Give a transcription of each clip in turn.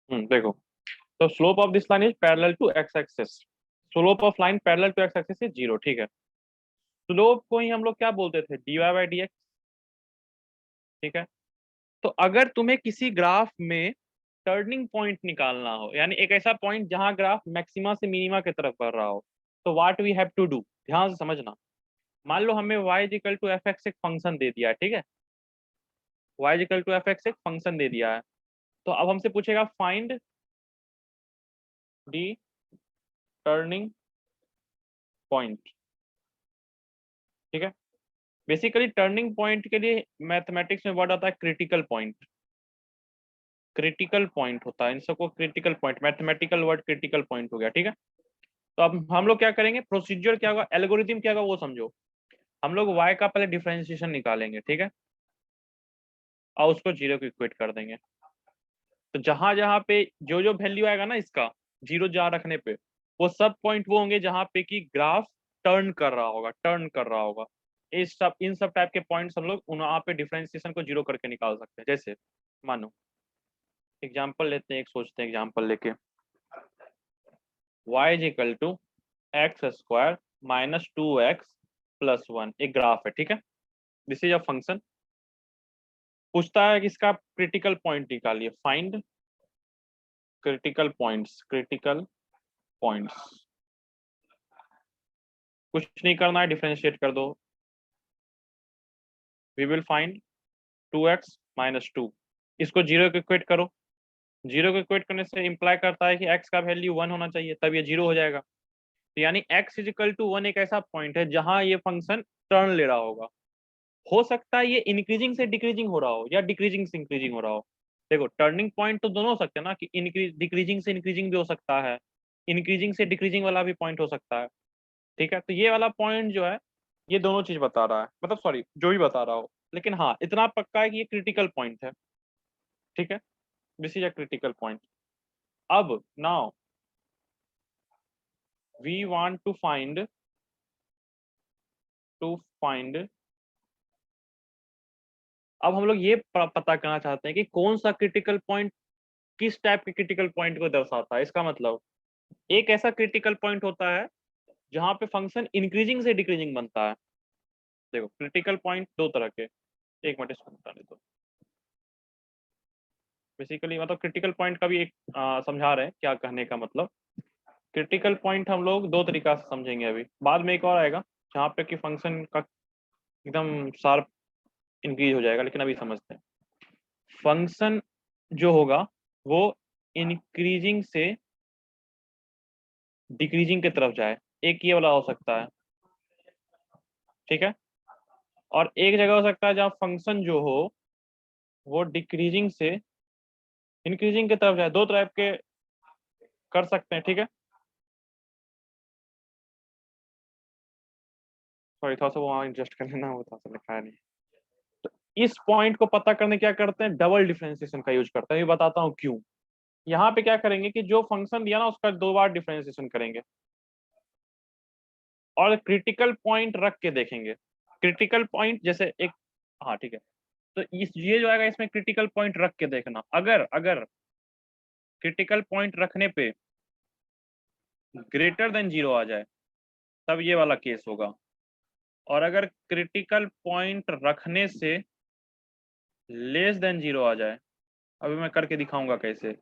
देखो, तो slope of this line is parallel to x axis. Slope of line parallel to x axis is 0, ठीक है। Slope को ही हम लोग क्या बोलते थे, dy बाई डी एक्स, ठीक है। तो अगर तुम्हें किसी ग्राफ में टर्निंग पॉइंट निकालना हो, यानी एक ऐसा पॉइंट जहां ग्राफ मैक्सिमा से मिनिमा की तरफ बढ़ रहा हो, तो what we have to do, ध्यान से समझना। मान लो हमें y equal to f x एक फंक्शन दे दिया है, ठीक है। y equal to f x एक फंक्शन दे दिया है। तो अब हमसे पूछेगा फाइंड दी टर्निंग पॉइंट, ठीक है। बेसिकली टर्निंग पॉइंट के लिए मैथमेटिक्स में वर्ड आता है क्रिटिकल पॉइंट। क्रिटिकल पॉइंट होता है इन सबको, critical point, mathematical word critical point हो गया, ठीक है। तो अब हम लोग क्या करेंगे, प्रोसीजर क्या होगा, एल्गोरिथम क्या होगा वो समझो। हम लोग y का पहले डिफरेंशिएशन निकालेंगे, ठीक है, और उसको जीरो को इक्वेट कर देंगे। तो जहां जहां पे जो जो वैल्यू आएगा ना इसका, जीरो जहां रखने पे, वो सब पॉइंट वो होंगे जहां पे कि ग्राफ टर्न कर रहा होगा, टर्न कर रहा होगा। इस सब इन सब टाइप के पॉइंट्स हम लोग वहां पे डिफरेंशिएशन को जीरो करके निकाल सकते हैं। जैसे मानो एग्जाम्पल लेते हैं, एक सोचते हैं एग्जाम्पल लेके, y is equal to x square minus 2x plus 1, एक ग्राफ है, ठीक है। This is a function. पूछता है कि इसका क्रिटिकल पॉइंट निकालिए, find critical points, critical points. कुछ नहीं करना है, डिफरेंशिएट कर दो। We will find 2x minus 2, इसको जीरो को इक्वेट करो। जीरो को इक्वेट करने से इंप्लाई करता है कि x का वैल्यू 1 होना चाहिए, तब ये जीरो हो जाएगा। तो यानी x इज इक्वल टू 1 एक ऐसा पॉइंट है जहां ये फंक्शन टर्न ले रहा होगा। हो सकता है ये इंक्रीजिंग से डिक्रीजिंग हो रहा हो या डिक्रीजिंग से इंक्रीजिंग हो रहा हो। देखो टर्निंग पॉइंट तो दोनों हो सकते हैं ना, कि इंक्रीज डिक्रीजिंग से इंक्रीजिंग भी हो सकता है, इंक्रीजिंग से डिक्रीजिंग वाला भी पॉइंट हो सकता है, ठीक है। तो ये वाला पॉइंट जो है, ये दोनों चीज बता रहा है, मतलब सॉरी जो भी बता रहा हो, लेकिन हाँ इतना पक्का है कि ये क्रिटिकल पॉइंट है, ठीक है। This is a critical point. अब now we want to find अब हम लोग ये पता करना चाहते हैं कि कौन सा क्रिटिकल पॉइंट किस टाइप के क्रिटिकल पॉइंट को दर्शाता है। इसका मतलब एक ऐसा क्रिटिकल पॉइंट होता है जहां पे फंक्शन इंक्रीजिंग से डिक्रीजिंग बनता है। देखो क्रिटिकल पॉइंट दो तरह के, एक मिनट इसको बताने दो। बेसिकली मतलब क्रिटिकल पॉइंट का भी एक समझा रहे हैं क्या कहने का मतलब। क्रिटिकल पॉइंट हम लोग दो तरीका से समझेंगे, अभी बाद में एक और आएगा जहाँ पे कि फंक्शन का एकदम शार्प इंक्रीज हो जाएगा, लेकिन अभी समझते हैं। फंक्शन जो होगा वो इंक्रीजिंग से डिक्रीजिंग की तरफ जाए, एक ये वाला हो सकता है, ठीक है। और एक जगह हो सकता है जहाँ फंक्शन जो हो वो डिक्रीजिंग से इंक्रीजिंग की तरफ जाए, दो टाइप के कर सकते हैं, ठीक है। सॉरी थोड़ा सा वहाँ एडजस्ट कर लेना, वो थोड़ा सा लिखा है नहीं। तो इस पॉइंट को पता करने क्या करते हैं, डबल डिफरेंशिएशन का यूज करते हैं। ये बताता हूँ क्यों। यहाँ पे क्या करेंगे कि जो फंक्शन दिया ना उसका दो बार डिफरेंशिएशन करेंगे और क्रिटिकल पॉइंट रख के देखेंगे। क्रिटिकल पॉइंट जैसे एक, हाँ ठीक है। तो इस ये जो आएगा इसमें क्रिटिकल पॉइंट रख के देखना, अगर अगर क्रिटिकल पॉइंट रखने पे ग्रेटर देन जीरो आ जाए तब ये वाला केस होगा, और अगर क्रिटिकल पॉइंट रखने से लेस देन जीरो आ जाए, अभी मैं करके दिखाऊंगा कैसे,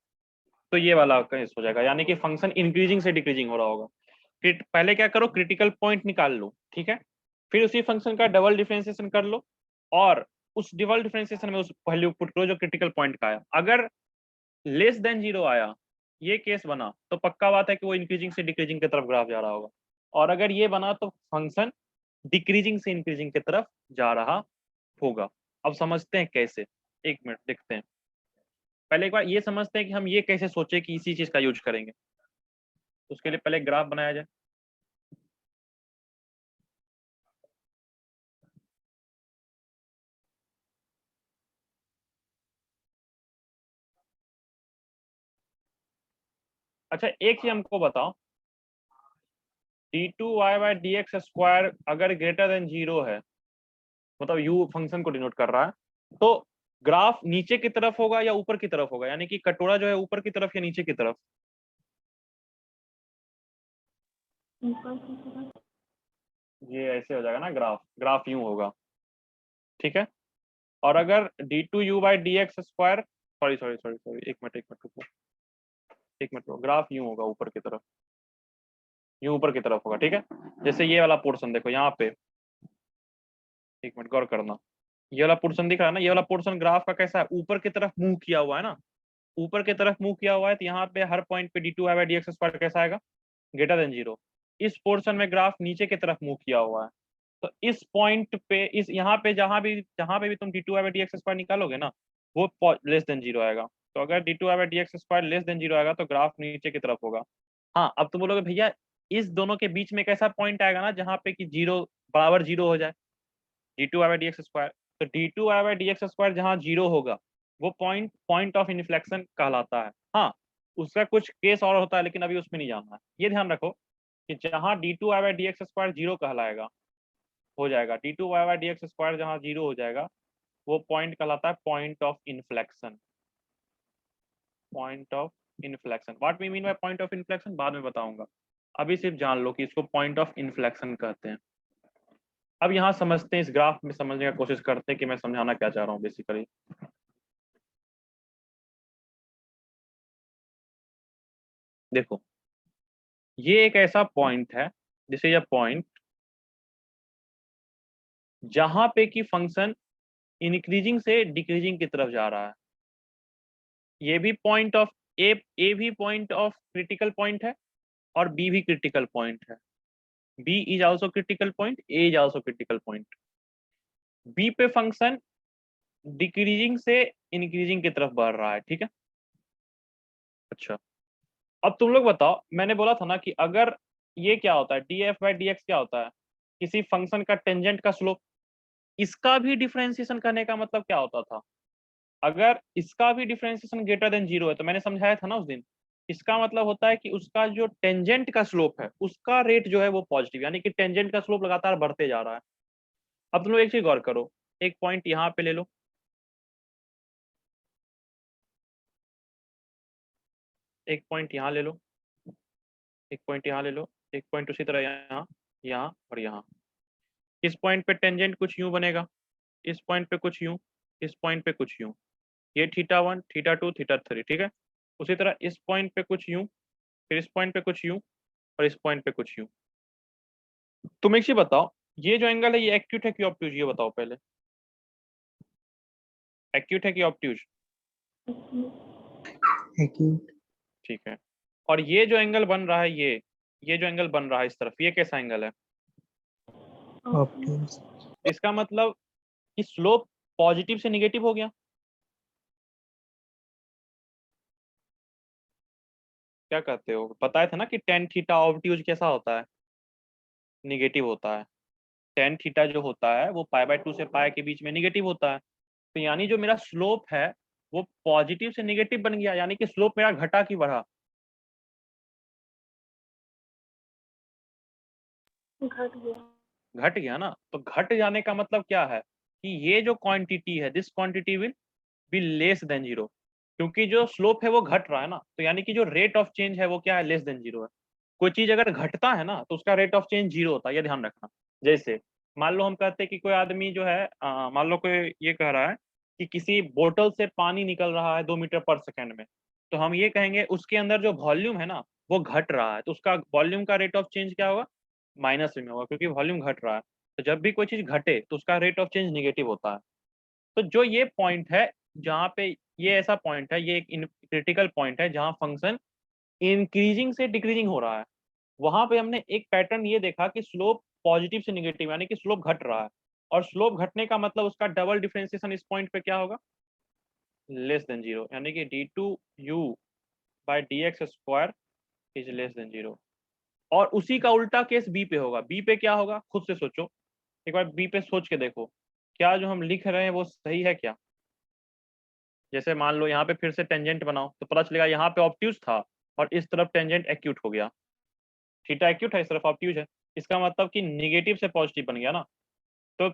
तो ये वाला केस हो जाएगा, यानी कि फंक्शन इंक्रीजिंग से डिक्रीजिंग हो रहा होगा। पहले क्या करो, क्रिटिकल पॉइंट निकाल लो, ठीक है। फिर उसी फंक्शन का डबल डिफरेंशिएशन कर लो और उस डबल डिफरेंशिएशन में उस वैल्यू पुट करो जो क्रिटिकल पॉइंट का आया। अगर लेस देन जीरो आया, ये केस बना, तो पक्का बात है कि वो इंक्रीजिंग से डिक्रीजिंग की तरफ ग्राफ जा रहा होगा। और अगर ये बना तो फंक्शन डिक्रीजिंग से इंक्रीजिंग की तरफ जा रहा होगा। अब समझते हैं कैसे, एक मिनट देखते हैं। पहले एक बार ये समझते हैं कि हम ये कैसे सोचे कि इसी चीज का यूज करेंगे। उसके लिए पहले ग्राफ बनाया जाए। अच्छा एक चीज हमको बताओ, d2y by d x square अगर ग्रेटर देन जीरो है, मतलब u फंक्शन को डिनोट कर रहा है, तो ग्राफ नीचे की तरफ होगा या ऊपर की तरफ होगा, यानी कि कटोरा जो है ऊपर की तरफ या नीचे की तरफ? ऊपर की तरफ। ये ऐसे हो जाएगा ना, ग्राफ यूं होगा, ठीक है। और अगर d2u by d x square, sorry, एक मिनट रुको, ग्राफ यूं होगा ऊपर की तरफ, यूं ऊपर की तरफ होगा, ठीक है। जैसे ये वाला पोर्शन देखो यहाँ पे, एक मिनट गौर करना, ये वाला पोर्शन दिख रहा है ना, ये वाला पोर्शन ग्राफ का कैसा है, ऊपर की तरफ मूव किया हुआ है ना, ऊपर की तरफ मूव किया हुआ है, तो यहाँ पे हर पॉइंट पे d2 by d x square कैसा आएगा, ग्रेटर देन जीरो। इस पोर्शन में ग्राफ नीचे की तरफ मूव किया हुआ है, तो इस पॉइंट पे, इस यहाँ पे जहां पे भी तुम d2 by d x square निकालोगे ना, वो लेस देन जीरो आएगा। तो अगर d2 by d x square less than zero आएगा तो ग्राफ नीचे की तरफ होगा। हाँ, अब तुम बोलोगे भैया इस दोनों के बीच में एक ऐसा पॉइंट आएगा ना जहाँ पे कि जीरो बराबर जीरो हो जाए, d2 by d x square, तो d2 by d x square जहाँ जीरो होगा वो पॉइंट ऑफ इन्फ्लेक्शन कहलाता है। हाँ, उसका कुछ केस और होता है लेकिन अभी उसमें नहीं जाना है। ये ध्यान रखो कि जहाँ d2 by d x square zero कहलाएगा, हो जाएगा d2 by d x square जहाँ जीरो हो जाएगा, वो पॉइंट कहलाता है point of inflection. Point of inflection, what we mean by point of inflection बाद में बताऊंगा, अभी सिर्फ जान लो कि इसको पॉइंट ऑफ इन्फ्लेक्शन कहते हैं। अब यहाँ समझते हैं, इस ग्राफ में समझने का कोशिश करते हैं कि मैं समझाना क्या चाह रहा हूँ बेसिकली। देखो, ये एक ऐसा पॉइंट है, जैसे यह पॉइंट जहां पे कि फंक्शन इंक्रीजिंग से डिक्रीजिंग की तरफ जा रहा है। ये भी पॉइंट ऑफ ए भी पॉइंट ऑफ क्रिटिकल पॉइंट है और बी भी क्रिटिकल पॉइंट है। B is also critical point, A is also critical point. B पे फंक्शन डिक्रीजिंग से इंक्रीजिंग की तरफ बढ़ रहा है, ठीक है। अच्छा, अब तुम लोग बताओ, मैंने बोला था ना कि अगर ये क्या होता है, D F by d x क्या होता है, किसी फंक्शन का टेंजेंट का स्लोप। इसका भी डिफरेंशिएशन करने का मतलब क्या होता था, अगर इसका भी डिफरेंशिएशन ग्रेटर देन जीरो है, तो मैंने समझाया था ना उस दिन, इसका मतलब होता है कि उसका जो टेंजेंट का स्लोप है उसका रेट जो है वो पॉजिटिव, यानी कि टेंजेंट का स्लोप लगातार बढ़ते जा रहा है। अब तुम लोग एक चीज गौर करो, एक पॉइंट यहाँ पे ले लो, एक पॉइंट यहाँ ले लो, एक पॉइंट यहाँ ले लो, एक पॉइंट उसी तरह यहाँ, यहाँ और यहाँ। इस पॉइंट पे टेंजेंट कुछ यूं बनेगा, इस पॉइंट पे कुछ यूं, इस पॉइंट पे कुछ यूं, ये θ1 θ2 θ3, ठीक है। उसी तरह इस पॉइंट पे कुछ यूं, फिर इस पॉइंट पे कुछ यूं और इस पॉइंट पे कुछ यूं। तुम एक चीज बताओ, ये जो एंगल है ये एक्यूट है कि ऑब्ट्यूज, ये बताओ पहले, एक्यूट है कि ऑब्ट्यूज? एक्यूट। ठीक है। और ये जो एंगल बन रहा है, ये जो एंगल बन रहा है इस तरफ, ये कैसा एंगल है? ऑब्ट्यूज। इसका मतलब कि स्लोप पॉजिटिव से निगेटिव हो गया। क्या कहते हो, बताया था ना कि टेन थीटा ऑब्ट्यूज कैसा होता है, निगेटिव होता है। टेन थीटा जो होता है वो पाई बाय 2 से पाई के बीच में निगेटिव होता है। तो यानी जो मेरा स्लोप है वो पॉजिटिव से निगेटिव बन गया, यानी कि स्लोप मेरा घटा कि बढ़ा? घट गया। घट गया ना। तो घट जाने का मतलब क्या है कि ये जो क्वांटिटी है, this quantity will be less than zero, क्योंकि जो स्लोप है वो घट रहा है ना, तो यानी कि जो रेट ऑफ चेंज है वो क्या है, लेस देन जीरो है। कोई चीज अगर घटता है ना तो उसका रेट ऑफ चेंज जीरो होता है, ये ध्यान रखना। जैसे मान लो हम कहते हैं कि कोई आदमी जो है, मान लो कोई ये कह रहा है कि किसी बोतल से पानी निकल रहा है 2 मीटर पर सेकेंड में, तो हम ये कहेंगे उसके अंदर जो वॉल्यूम है ना वो घट रहा है, तो उसका वॉल्यूम का रेट ऑफ चेंज क्या होगा, माइनस में होगा, क्योंकि वॉल्यूम घट रहा है। तो जब भी कोई चीज घटे तो उसका रेट ऑफ चेंज निगेटिव होता है। तो जो ये पॉइंट है जहाँ पे, ये ऐसा पॉइंट है, ये एक क्रिटिकल पॉइंट है जहाँ फंक्शन इंक्रीजिंग से डिक्रीजिंग हो रहा है। वहां पे हमने एक पैटर्न ये देखा कि स्लोप पॉजिटिव से निगेटिव, यानी कि स्लोप घट रहा है, और स्लोप घटने का मतलब उसका डबल डिफरेंशिएशन इस पॉइंट पे क्या होगा, लेस देन जीरो, यानी कि d2u by d x square is less than zero. और उसी का उल्टा केस बी पे होगा। बी पे क्या होगा, खुद से सोचो, एक बार बी पे सोच के देखो, क्या जो हम लिख रहे हैं वो सही है क्या? जैसे मान लो यहाँ पे फिर से टेंजेंट बनाओ तो पता चलेगा यहाँ पे ऑब्ट्यूज था और इस तरफ टेंजेंट एक्यूट हो गया, थीटा एक्यूट है, इस तरफ ऑब्ट्यूज है, इसका मतलब कि निगेटिव से पॉजिटिव बन गया ना। तो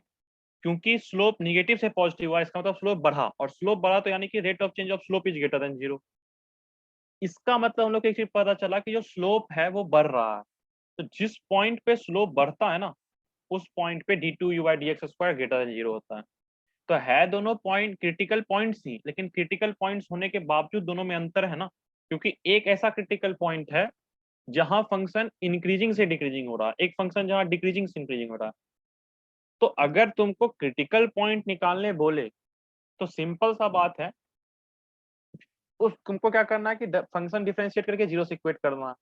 क्योंकि स्लोप निगेटिव से पॉजिटिव हुआ, इसका मतलब स्लोप बढ़ा, और स्लोप बढ़ा तो यानी कि rate of change of slope is greater than 0। इसका मतलब हम लोग को एक चीज पता चला कि जो स्लोप है वो बढ़ रहा है। तो जिस पॉइंट पे स्लोप बढ़ता है ना, उस पॉइंट पे d2u/dx² ग्रेटर देन 0 होता है। तो है दोनों पॉइंट क्रिटिकल पॉइंट्स ही, लेकिन क्रिटिकल पॉइंट्स होने के बावजूद दोनों में अंतर है ना, क्योंकि एक ऐसा क्रिटिकल पॉइंट है जहां फंक्शन इंक्रीजिंग से डिक्रीजिंग हो रहा है, एक फंक्शन जहां डिक्रीजिंग से इंक्रीजिंग हो रहा है। तो अगर तुमको क्रिटिकल पॉइंट निकालने बोले तो सिंपल सा बात है, उस तुमको क्या करना है कि फंक्शन डिफरेंशिएट करके 0 से इक्वेट करना है।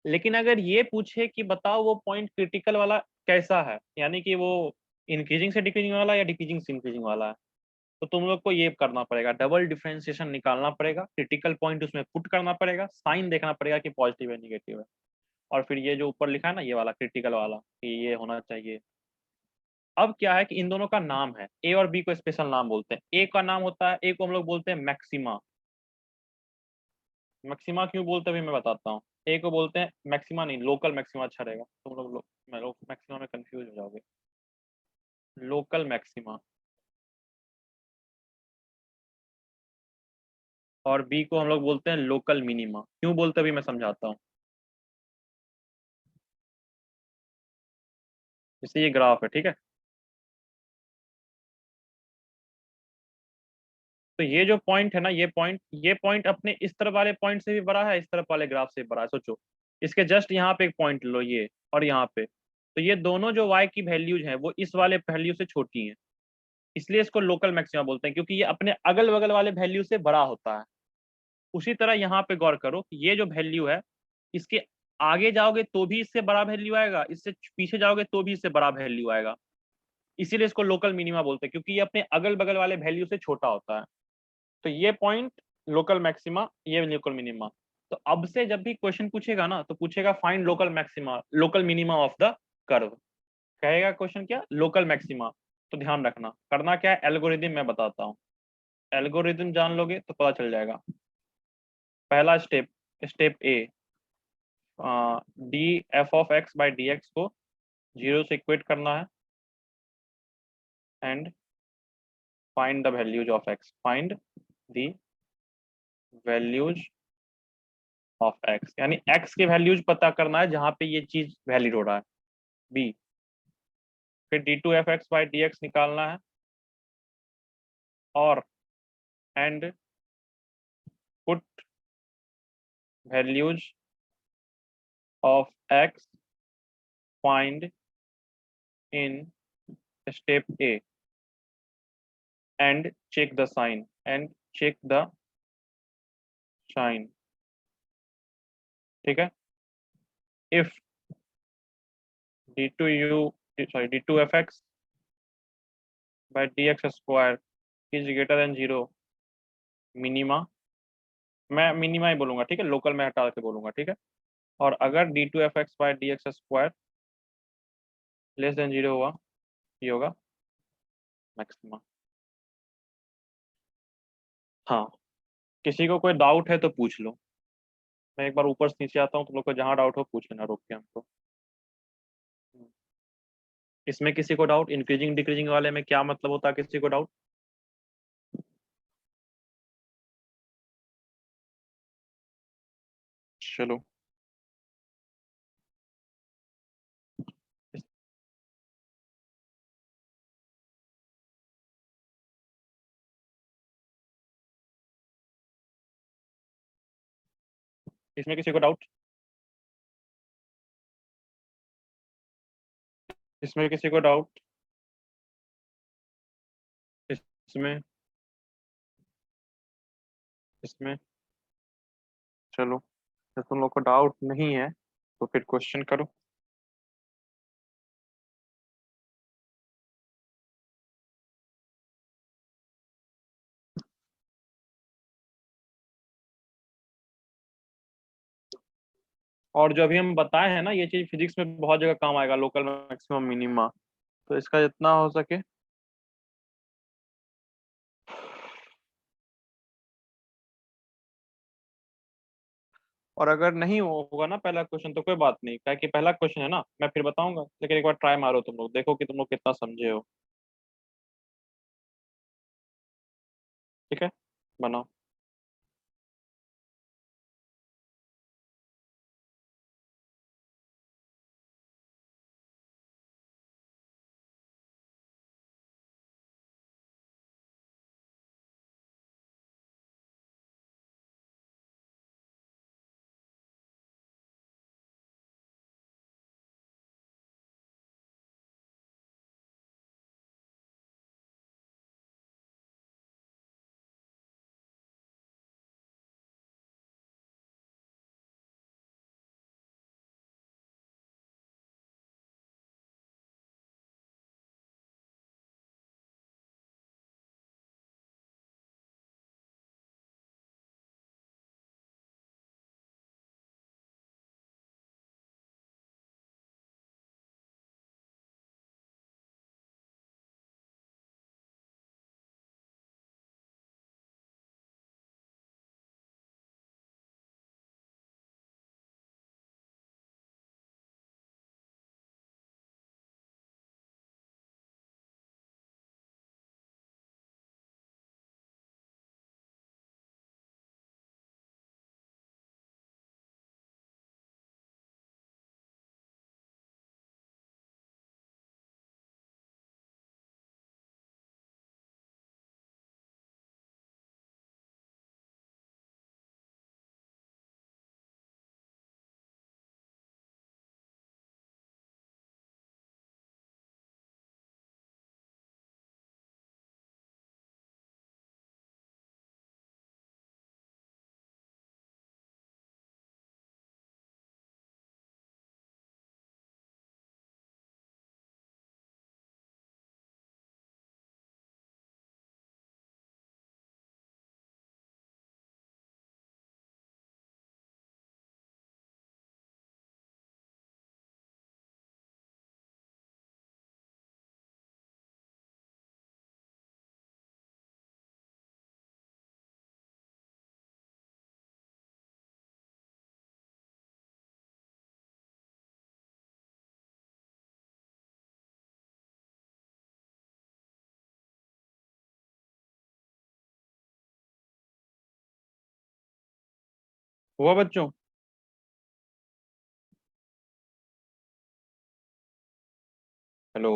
लेकिन अगर ये पूछे कि बताओ वो पॉइंट क्रिटिकल वाला कैसा है, यानी कि वो इंक्रीजिंग से डिक्रीजिंग वाला या डिक्रीजिंग से इंक्रीजिंग वाला है, तो तुम लोग को ये करना पड़ेगा, डबल डिफरेंशिएशन निकालना पड़ेगा, क्रिटिकल पॉइंट उसमें पुट करना पड़ेगा, साइन देखना पड़ेगा कि पॉजिटिव है निगेटिव है, और फिर ये जो ऊपर लिखा है ना ये वाला क्रिटिकल वाला कि ये होना चाहिए। अब क्या है कि इन दोनों का नाम है, ए और बी को स्पेशल नाम बोलते हैं। ए का नाम होता है, ए को हम लोग बोलते हैं मैक्सिमा। मैक्सिमा क्यों बोलते हैं अभी मैं बताता हूँ। ए को बोलते हैं मैक्सिमा, नहीं लोकल मैक्सिमा अच्छा रहेगा, तुम लोग मैक्सिमा में कंफ्यूज हो जाओगे। Local maxima. और बी को हम लोग बोलते हैं लोकल मिनिमा। क्यों बोलते हैं अभी मैं समझाता हूँ। जैसे ये ग्राफ है, ठीक है, तो ये जो पॉइंट है ना, ये पॉइंट अपने इस तरफ वाले पॉइंट से भी बड़ा है, इस तरफ वाले ग्राफ से भी बड़ा है। सोचो, इसके जस्ट यहाँ पे एक पॉइंट लो ये, और यहाँ पे, तो ये दोनों जो y की वैल्यूज हैं वो इस वाले वैल्यू से छोटी हैं, इसलिए इसको लोकल मैक्सिमा बोलते हैं, क्योंकि ये अपने अगल बगल वाले वैल्यू से बड़ा होता है। उसी तरह यहाँ पे गौर करो कि ये जो वैल्यू है, इसके आगे जाओगे तो भी इससे बड़ा वैल्यू आएगा, इससे पीछे जाओगे तो भी इससे बड़ा वैल्यू आएगा, इसीलिए इसको लोकल मिनिमा बोलते हैं, क्योंकि ये अपने अगल बगल वाले वैल्यू से छोटा होता है। तो ये पॉइंट लोकल मैक्सिमा, ये लोकल मिनिमा। तो अब से जब भी क्वेश्चन पूछेगा ना, तो पूछेगा find local maxima, local minima of the curve, कहेगा क्वेश्चन क्या, लोकल मैक्सिमा। तो ध्यान रखना, करना क्या है, एल्गोरिदम मैं बताता हूँ, एल्गोरिदम जान लोगे तो पता चल जाएगा। पहला step, step A, D F of x by d x को 0 से इक्वेट करना है, and find the values of x, find the values of x, यानी एक्स के वैल्यूज पता करना है जहां पे ये चीज वैलिड हो रहा है। बी, फिर d2f(x/dx) निकालना है, और and put values of x find in step A, and check the sign, and check the sign, ठीक है। If d2f(x/dx² is greater than 0 minima, मैं मिनिमा ही बोलूंगा, ठीक है, लोकल में हटा के बोलूंगा, ठीक है। और अगर d2f(x/dx² लेस देन 0 हुआ, ये होगा मैक्सिमा। हाँ, किसी को कोई डाउट है तो पूछ लो, मैं एक बार ऊपर से नीचे आता हूँ, तुम लोग को जहाँ डाउट हो पूछ लेना रोक के हमको। इसमें किसी को डाउट, इंक्रीजिंग डिक्रीजिंग वाले में क्या मतलब होता है, किसी को डाउट। चलो, इसमें किसी को डाउट, इसमें किसी को डाउट, इसमें, इसमें, चलो, जब तुम लोग को डाउट नहीं है तो फिर क्वेश्चन करो। और जो अभी हम बताए हैं ना, ये चीज फिजिक्स में बहुत जगह काम आएगा, लोकल मैक्सिमम मिनिमा, तो इसका जितना हो सके। और अगर नहीं होगा ना पहला क्वेश्चन तो कोई बात नहीं, क्या कि पहला क्वेश्चन है ना, मैं फिर बताऊंगा, लेकिन एक बार ट्राई मारो तुम लोग, देखो कि तुम लोग कितना समझे हो। ठीक है, बनाओ। हुआ बच्चों? हेलो?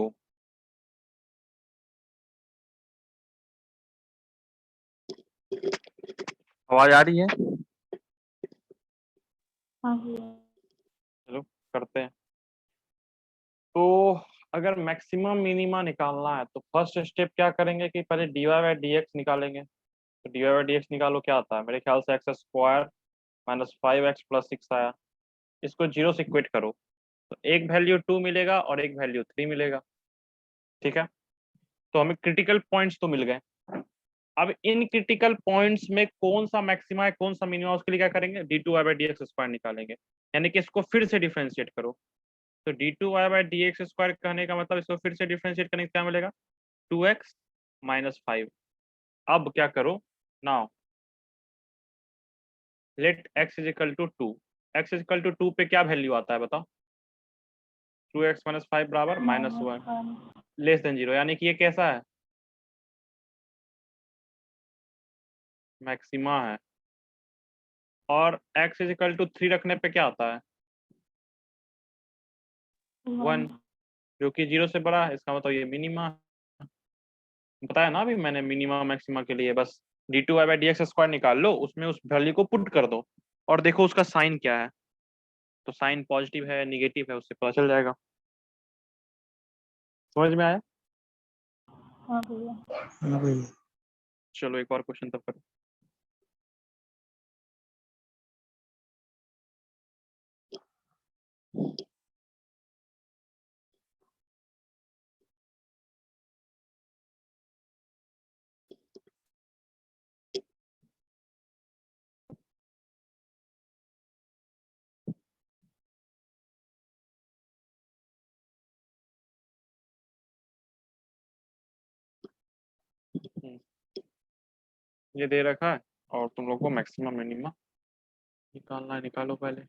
आवाज आ रही है? हाँ भैया। चलो करते हैं। तो अगर मैक्सिमम मिनिमा निकालना है तो फर्स्ट स्टेप क्या करेंगे कि पहले dy बाई डी एक्स निकालेंगे। तो dy बाई डी एक्स निकालो, क्या आता है? मेरे ख्याल से एक्स स्क्वायर माइनस 5x + 6 आया। इसको जीरो से इक्वेट करो तो एक वैल्यू 2 मिलेगा और एक वैल्यू 3 मिलेगा। ठीक है, तो हमें क्रिटिकल पॉइंट्स तो मिल गए। अब इन क्रिटिकल पॉइंट्स में कौन सा मैक्सिमा है कौन सा मिनिमा, उसके लिए क्या करेंगे? d2y/dx² निकालेंगे, यानी कि इसको फिर से डिफरेंशिएट करो। तो d2y/dx² कहने का मतलब इसको फिर से डिफरेंशिएट करने से क्या मिलेगा? 2x - 5। अब क्या करो? Now let x is equal to 2। x is equal to 2 पे क्या वैल्यू आता है बताओ? 2x - 5 बराबर -1 -1। लेस देन 0, यानी कि ये कैसा है? मैक्सिमा है। और x इज इक्वल टू 3 रखने पे क्या आता है? 1, 1। जो कि 0 से बड़ा है, इसका मतलब ये मिनिमा। बताया ना अभी मैंने, मिनिमा मैक्सिमा के लिए बस d2y/dx² निकाल लो, उसमें उस वैल्यू को पुट कर दो और देखो उसका साइन क्या है। तो साइन पॉजिटिव है निगेटिव है उससे पता चल जाएगा। समझ में आया? हाँ भैया। हाँ भाई। चलो एक और क्वेश्चन तब करो। ये दे रखा है और तुम लोग को मैक्सिमम मिनिमा निकालना है, निकालो पहले।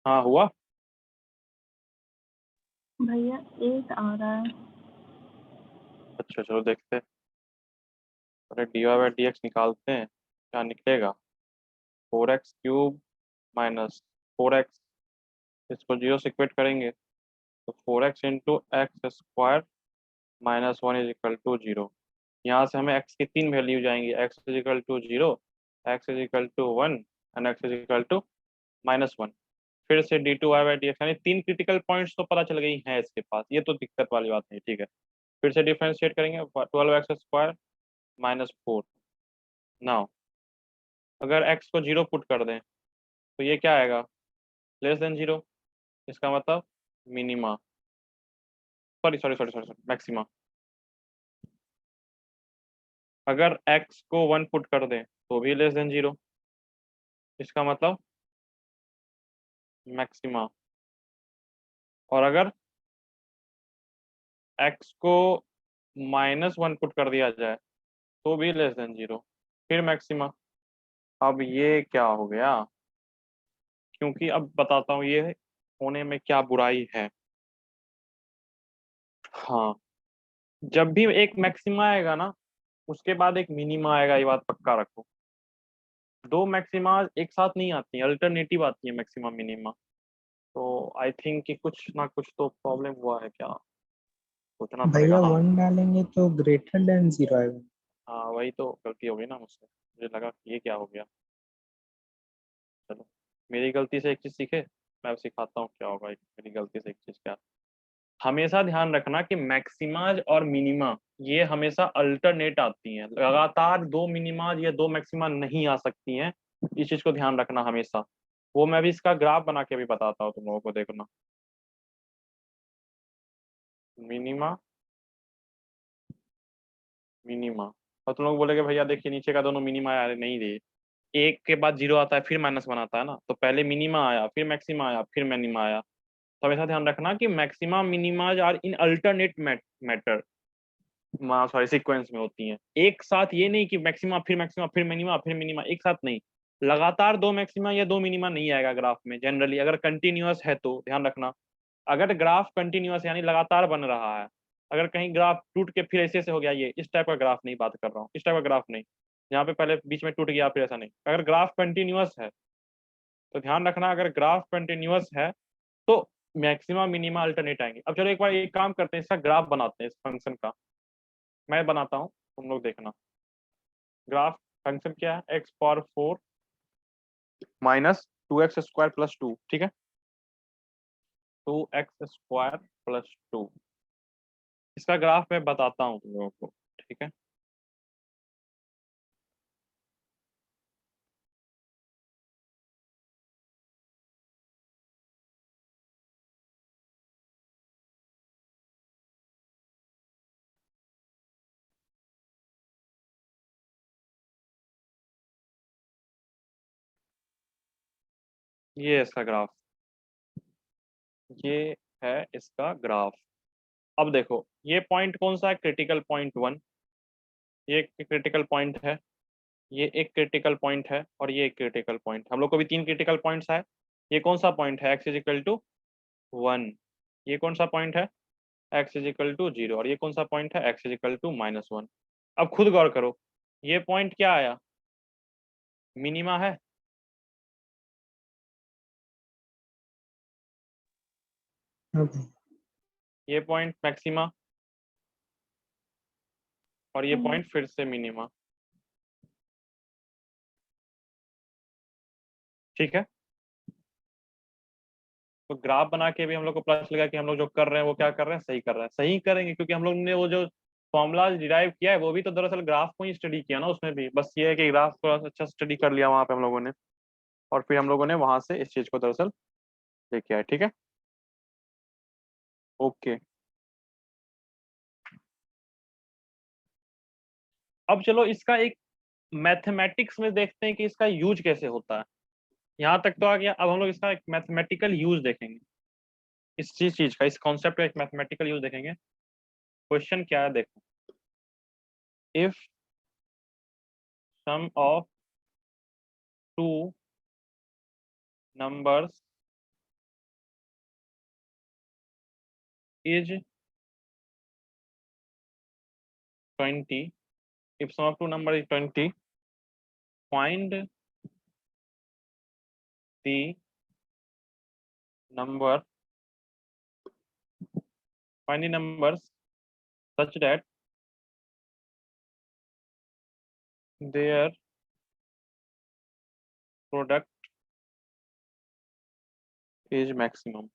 हाँ हुआ। भैया 8 आ रहा है। अच्छा चलो देखते हैं। अरे dy/dx निकालते हैं, क्या निकलेगा। 4x³ माइनस 4x, इसको 0 से इक्वेट करेंगे तो 4x into x square minus 1 is equal to 0। यहाँ से हमें x की 3 वैल्यू जाएंगी, x is equal to 0, x is equal to 1 and x is equal to -1। फिर से d2y/dx, यानी 3 क्रिटिकल पॉइंट्स तो पता चल गई हैं इसके पास, ये तो दिक्कत वाली बात नहीं, ठीक है। फिर से डिफरेंशिएट करेंगे, 12x स्क्वायर -4। नाउ अगर x को 0 पुट कर दें तो ये क्या आएगा, लेस देन 0। इसका मतलब minima, sorry sorry sorry sorry sorry maxima. अगर x को 1 पुट कर दें तो भी लेस देन 0, इसका मतलब मैक्सिमा। और अगर x को -1 पुट कर दिया जाए तो भी लेस देन 0, फिर मैक्सिमा। अब ये क्या हो गया, क्योंकि अब बताता हूँ ये होने में क्या बुराई है। हाँ, जब भी एक मैक्सिमा आएगा ना, उसके बाद एक मिनिमा आएगा, ये बात पक्का रखो। दो मैक्सिमा एक साथ नहीं आती हैं, अल्टरनेटिव आती है मैक्सिमा मिनिमा। तो आई थिंक कि कुछ ना कुछ तो प्रॉब्लम हुआ है, क्या सोचना पड़ेगा। भैया हाँ 1 डालेंगे तो ग्रेटर देन 0 आएगा। हाँ, वही तो गलती हो गई ना मुझसे, मुझे लगा कि ये क्या हो गया। चलो, मेरी गलती से एक चीज़ सीखे, मैं अब सिखाता हूँ क्या होगा मेरी गलती से एक चीज़ क्या। हमेशा ध्यान रखना कि मैक्सिमाज और मिनिमा ये हमेशा अल्टरनेट आती हैं, लगातार दो मिनिमाज या दो मैक्सिमा नहीं आ सकती हैं। इस चीज को ध्यान रखना हमेशा। वो मैं भी इसका ग्राफ बना के भी बताता हूँ तुम लोगों को, देखना। मिनिमा मिनिमा, और तुम लोग बोलेगे भैया देखिए नीचे का दोनों मिनिमा आ रहे, नहीं रे। एक के बाद 0 आता है फिर -1 आता है ना, तो पहले मिनिमा आया फिर मैक्सिमा आया फिर मिनिमा आया। तो हमेशा ध्यान रखना कि maxima minimas are in alternate matter, sorry sequence में होती हैं एक साथ। ये नहीं कि मैक्सिमा फिर मिनिमा एक साथ नहीं। लगातार दो मैक्सिमा या दो मिनिमा नहीं आएगा ग्राफ में जनरली, अगर कंटिन्यूअस है तो ध्यान रखना। अगर ग्राफ कंटिन्यूअस यानी लगातार बन रहा है, अगर कहीं ग्राफ टूट के फिर ऐसे से हो गया, ये इस टाइप का ग्राफ नहीं बात कर रहा हूँ, इस टाइप का ग्राफ नहीं, यहाँ पे पहले बीच में टूट गया फिर ऐसा नहीं। अगर ग्राफ कंटिन्यूअस है तो ध्यान रखना, अगर ग्राफ कंटिन्यूअस है तो मैक्सिमा मिनिमा अल्टरनेट आएंगे। अब चलो एक बार एक काम करते हैं, इसका ग्राफ बनाते हैं इस फंक्शन का। मैं बनाता हूँ, तुम लोग देखना। ग्राफ फंक्शन क्या है, x⁴ माइनस 2x² + 2, ठीक है। 2x² + 2, इसका ग्राफ मैं बताता हूँ तुम लोगों को, ठीक है। ये है इसका ग्राफ, ये है इसका ग्राफ। अब देखो ये पॉइंट कौन सा है, क्रिटिकल पॉइंट 1। ये एक क्रिटिकल पॉइंट है, ये एक क्रिटिकल पॉइंट है, और ये एक क्रिटिकल पॉइंट। हम लोग को भी 3 क्रिटिकल पॉइंट्स है। ये कौन सा पॉइंट है, x = 1। ये कौन सा पॉइंट है, x = 0। और ये कौन सा पॉइंट है, x = -1। अब खुद गौर करो, ये पॉइंट क्या आया, मिनिमा है। हाँ भाई। ये पॉइंट मैक्सिमा, और ये हम्म, पॉइंट फिर से मिनिमा, ठीक है। तो ग्राफ बना के भी हम लोग को पता चलेगा कि हम लोग जो कर रहे हैं वो क्या कर रहे हैं, सही कर रहे हैं, सही करेंगे, क्योंकि हम लोग ने वो जो फॉर्मूला डिराइव किया है वो भी तो दरअसल ग्राफ को ही स्टडी किया ना उसमें भी। बस ये है कि ग्राफ को अच्छा स्टडी कर लिया वहां पे हम लोगों ने, और फिर हम लोगों ने वहां से इस चीज को दरअसल लेके आए, ठीक है। ओके, अब चलो इसका एक मैथमेटिक्स में देखते हैं कि इसका यूज कैसे होता है। यहाँ तक तो आ गया, अब हम लोग इसका एक मैथमेटिकल यूज देखेंगे। इस चीज का, इस कॉन्सेप्ट का एक मैथमेटिकल यूज देखेंगे। क्वेश्चन क्या है देखो, if sum of two numbers is 20, if sum of two numbers is 20, find the numbers such that their product is maximum।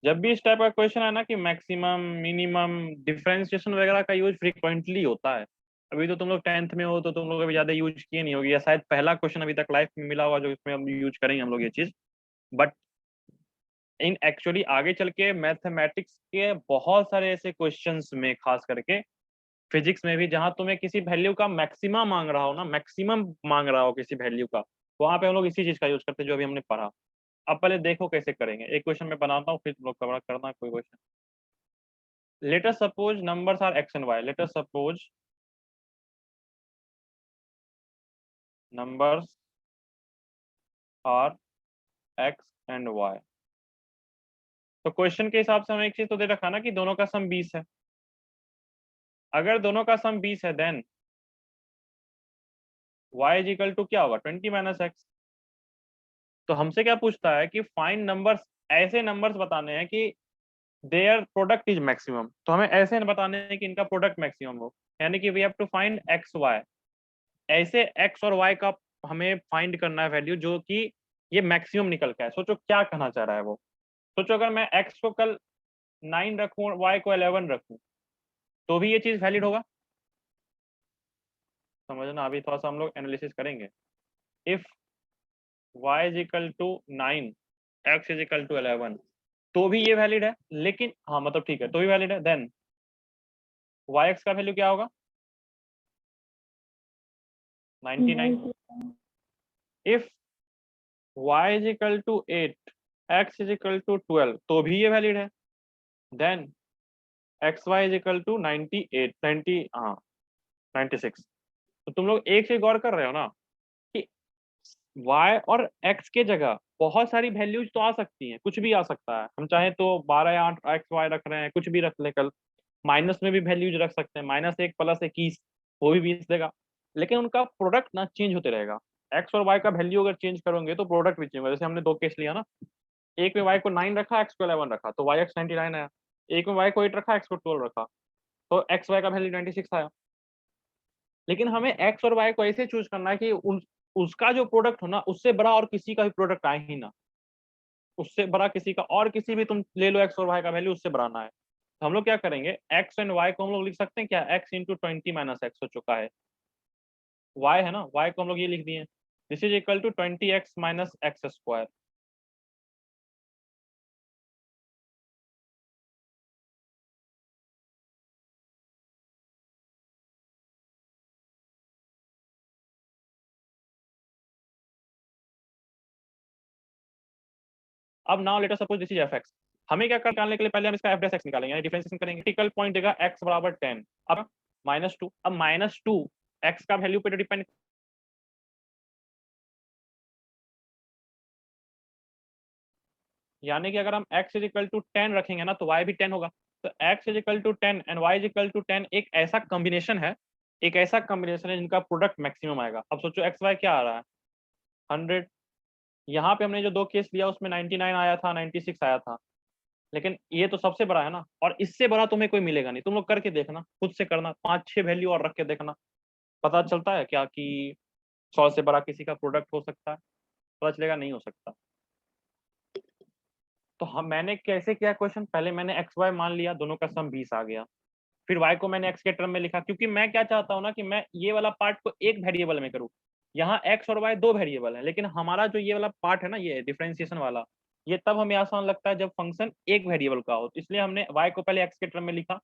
जब भी इस टाइप का क्वेश्चन है ना कि मैक्सिमम मिनिमम डिफरेंशिएशन वगैरह का यूज फ्रीक्वेंटली होता है। अभी तो तुम लोग 10th में हो तो तुम लोग अभी ज्यादा यूज किए नहीं होगी, या शायद पहला क्वेश्चन अभी तक लाइफ में मिला होगा जो इसमें हम यूज करेंगे हम लोग ये चीज। बट इन एक्चुअली आगे चल के मैथमेटिक्स के बहुत सारे ऐसे क्वेश्चंस में, खास करके फिजिक्स में भी, जहां तुम्हें किसी वैल्यू का मैक्सिमम मांग रहा हो ना, मैक्सिमम मांग रहा हो किसी वैल्यू का, वहां पे हम लोग इसी चीज का यूज करते हैं जो अभी हमने पढ़ा। अब पहले देखो कैसे करेंगे। एक क्वेश्चन मैं बनाता हूँ, फिर तुम लोग कवर करना कोई question. Let us suppose numbers are x and y. Let us suppose numbers are x and y. तो क्वेश्चन के हिसाब से हमें एक चीज तो दे रखा ना कि दोनों का सम 20 है। अगर दोनों का सम 20 है then y is equal to क्या होगा, 20 माइनस एक्स। तो हमसे क्या पूछता है कि फाइंड नंबर्स, ऐसे नंबर्स बताने हैं कि देयर प्रोडक्ट इज मैक्सिमम। तो हमें ऐसे बताने हैं कि इनका प्रोडक्ट मैक्सिमम हो, यानी कि we have to find x y. ऐसे एक्स और वाई का हमें फाइंड करना है वैल्यू जो कि ये मैक्सिमम निकल के है। सोचो क्या कहना चाह रहा है वो। सोचो अगर मैं एक्स को कल 9 रखूं और वाई को 11 रखूं तो भी ये चीज वैलिड होगा। समझना, अभी थोड़ा सा हम लोग एनालिसिस करेंगे। If y is equal to 9, x is equal to 11, तो भी ये वैलिड है। लेकिन हाँ मतलब ठीक है, तो भी वैलिड है। देन yx का वैल्यू क्या होगा, 99। If y is equal to 8, x is equal to 12, तो भी ये वैलिड है। Then x y is equal to 98, 96। तो तुम लोग एक चीज गौर कर रहे हो ना कि y और x के जगह बहुत सारी वैल्यूज तो आ सकती हैं, कुछ भी आ सकता है। हम चाहे तो 12 या 8 एक्स वाई रख रहे हैं, कुछ भी रख ले। कल माइनस में भी वैल्यूज रख सकते हैं, -1 + 21, वो भी 20 देगा। लेकिन उनका प्रोडक्ट ना चेंज होते रहेगा। एक्स और वाई का वैल्यू अगर चेंज करोगे तो प्रोडक्ट भी चेंज होगा। जैसे हमने दो केस लिया ना, एक में y को 9 रखा, x को 11 रखा, तो y x 99 आया। एक में y को 8 रखा, x को 12 रखा, तो एक्स वाई का वैल्यू 96 आया। लेकिन हमें एक्स और वाई को ऐसे चूज करना है कि उसका जो प्रोडक्ट हो ना, उससे बड़ा और किसी का भी प्रोडक्ट आए ही ना। उससे बड़ा किसी का और किसी भी तुम ले लो एक्स और वाई का वैल्यू, उससे बड़ा ना है। तो हम लोग क्या करेंगे, एक्स एंड वाई को हम लोग लिख सकते हैं क्या, एक्स इंटू 20 माइनस एक्स हो चुका है। वाई है ना, वाई को हम लोग ये लिख दिए, this is equal to 20x minus x square. अब now let us suppose this is f x. हमें क्या निकालने के लिए पहले हम इसका एफ डैश एक्स निकालेंगे, यानी डिफरेंशिएशन करेंगे। क्रिटिकल पॉइंट देगा एक्स बराबर 10, अब -2। अब -2 एक्स का वैल्यू पे डिपेंड, यानी कि अगर हम x इज इक्वल टू 10 रखेंगे ना तो y भी 10 होगा। तो x is equal to 10 and y is equal to 10 एक ऐसा कॉम्बिनेशन है, एक ऐसा कॉम्बिनेशन है जिनका प्रोडक्ट मैक्सिमम आएगा। अब सोचो एक्स वाई क्या आ रहा है, 100। यहाँ पे हमने जो दो केस लिया उसमें 99 आया था, 96 आया था। लेकिन ये तो सबसे बड़ा है ना, और इससे बड़ा तुम्हें कोई मिलेगा नहीं। तुम लोग करके देखना, खुद से करना, 5-6 वैल्यू और रख के देखना, पता चलता है क्या कि 100 से बड़ा किसी का प्रोडक्ट हो सकता है, पता चलेगा नहीं हो सकता। तो हम मैंने कैसे किया क्वेश्चन, पहले मैंने एक्स वाई मान लिया, दोनों का सम 20 आ गया। फिर y को मैंने x के टर्म में लिखा, क्योंकि मैं क्या चाहता हूं ना कि मैं ये वाला पार्ट को एक वेरिएबल में करूं। यहाँ x और y दो वेरिएबल है, लेकिन हमारा जो ये वाला पार्ट है ना, ये डिफरेंशिएशन वाला, ये तब हमें आसान लगता है जब फंक्शन एक वेरिएबल का हो। तो इसलिए हमने y को पहले x के टर्म में लिखा,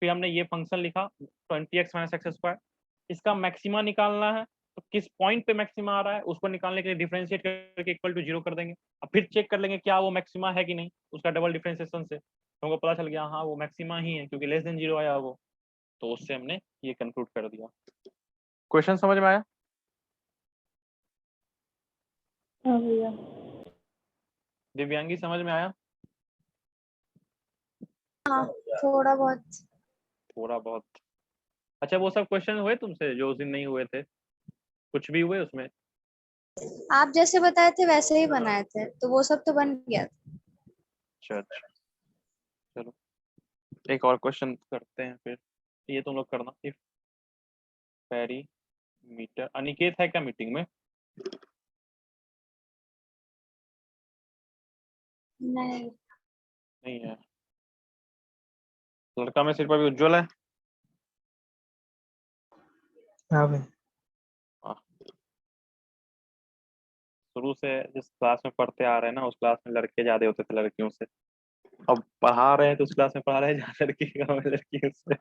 फिर हमने ये फंक्शन लिखा 20x माइनस एक्स स्क्वायर। इसका मैक्सिमा निकालना है, तो किस पॉइंट पे मैक्सिमा आ रहा है उसको निकालने के लिए डिफरेंशिएट करके इक्वल टू 0 कर देंगे। अब फिर चेक कर लेंगे क्या वो मैक्सिमा है कि नहीं, उसका डबल डिफरेंशिएशन से हमको पता चल गया हाँ वो मैक्सिमा ही है, क्योंकि लेस देन 0 आया वो। तो उससे हमने ये कंक्लूड कर दिया। क्वेश्चन समझ में आया? हाँ भैया। दिव्यांगी समझ में आया? हाँ थोड़ा बहुत। थोड़ा बहुत। अच्छा वो सब क्वेश्चन हुए तुमसे जो उस दिन नहीं हुए थे, कुछ भी हुए उसमें? आप जैसे बताए थे वैसे ही बनाए थे, तो वो सब तो बन गया। अच्छा अच्छा, चलो एक और क्वेश्चन करते हैं फिर। ये तुम लोग करना। इफ पेरीमीटर, अनिकेत है क्या मीटिंग में? नहीं। नहीं है। लड़का में सिर्फ अभी उज्ज्वल है। हाँ भाई। हाँ। शुरू से जिस क्लास में पढ़ते आ रहे हैं ना, उस क्लास में लड़के ज्यादा होते थे लड़कियों से। अब पढ़ा रहे हैं तो उस क्लास में पढ़ा रहे हैं जहाँ लड़की कम है लड़कियों से।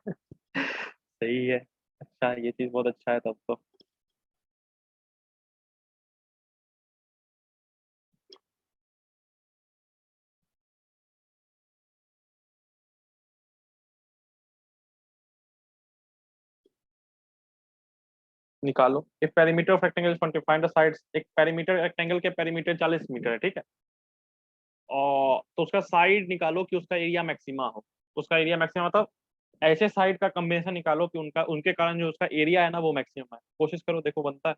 सही है। अच्छा, ये चीज बहुत अच्छा है तब तो। निकालो। If perimeter of rectangle 20, find the sides. एक पेरीमीटर, रेक्टेंगल के पेरीमीटर 40 मीटर है, ठीक है। और तो उसका साइड निकालो कि उसका एरिया मैक्सिमा हो। उसका एरिया मैक्सिमा मतलब ऐसे साइड का कॉम्बिनेशन निकालो कि उनका, उनके कारण जो उसका एरिया है ना वो मैक्सिमम है। कोशिश करो, देखो बनता है।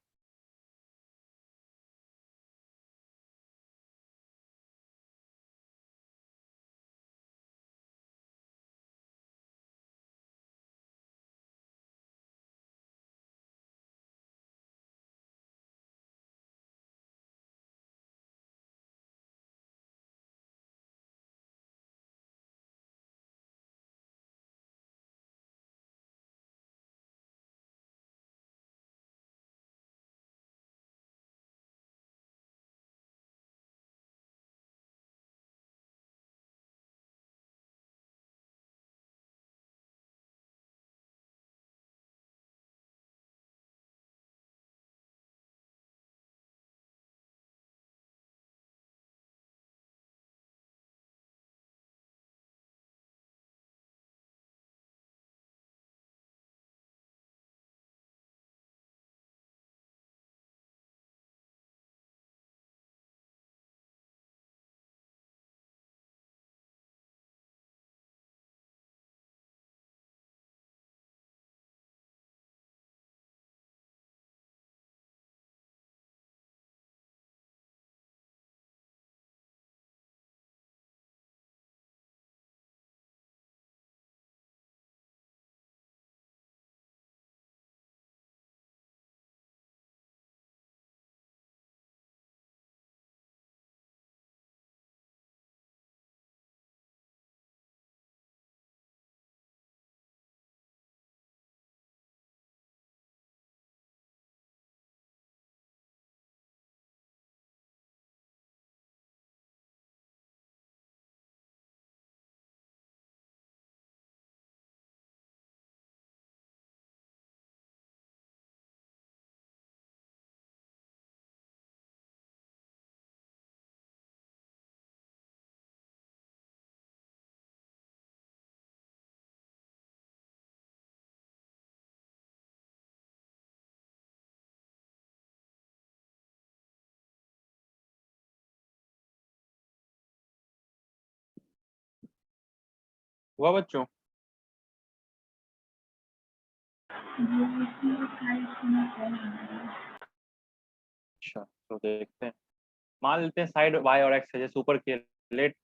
हुआ बच्चों? अच्छा तो देखते हैं। मान लेते हैं साइड वाई और एक्स है, जैसे ऊपर के left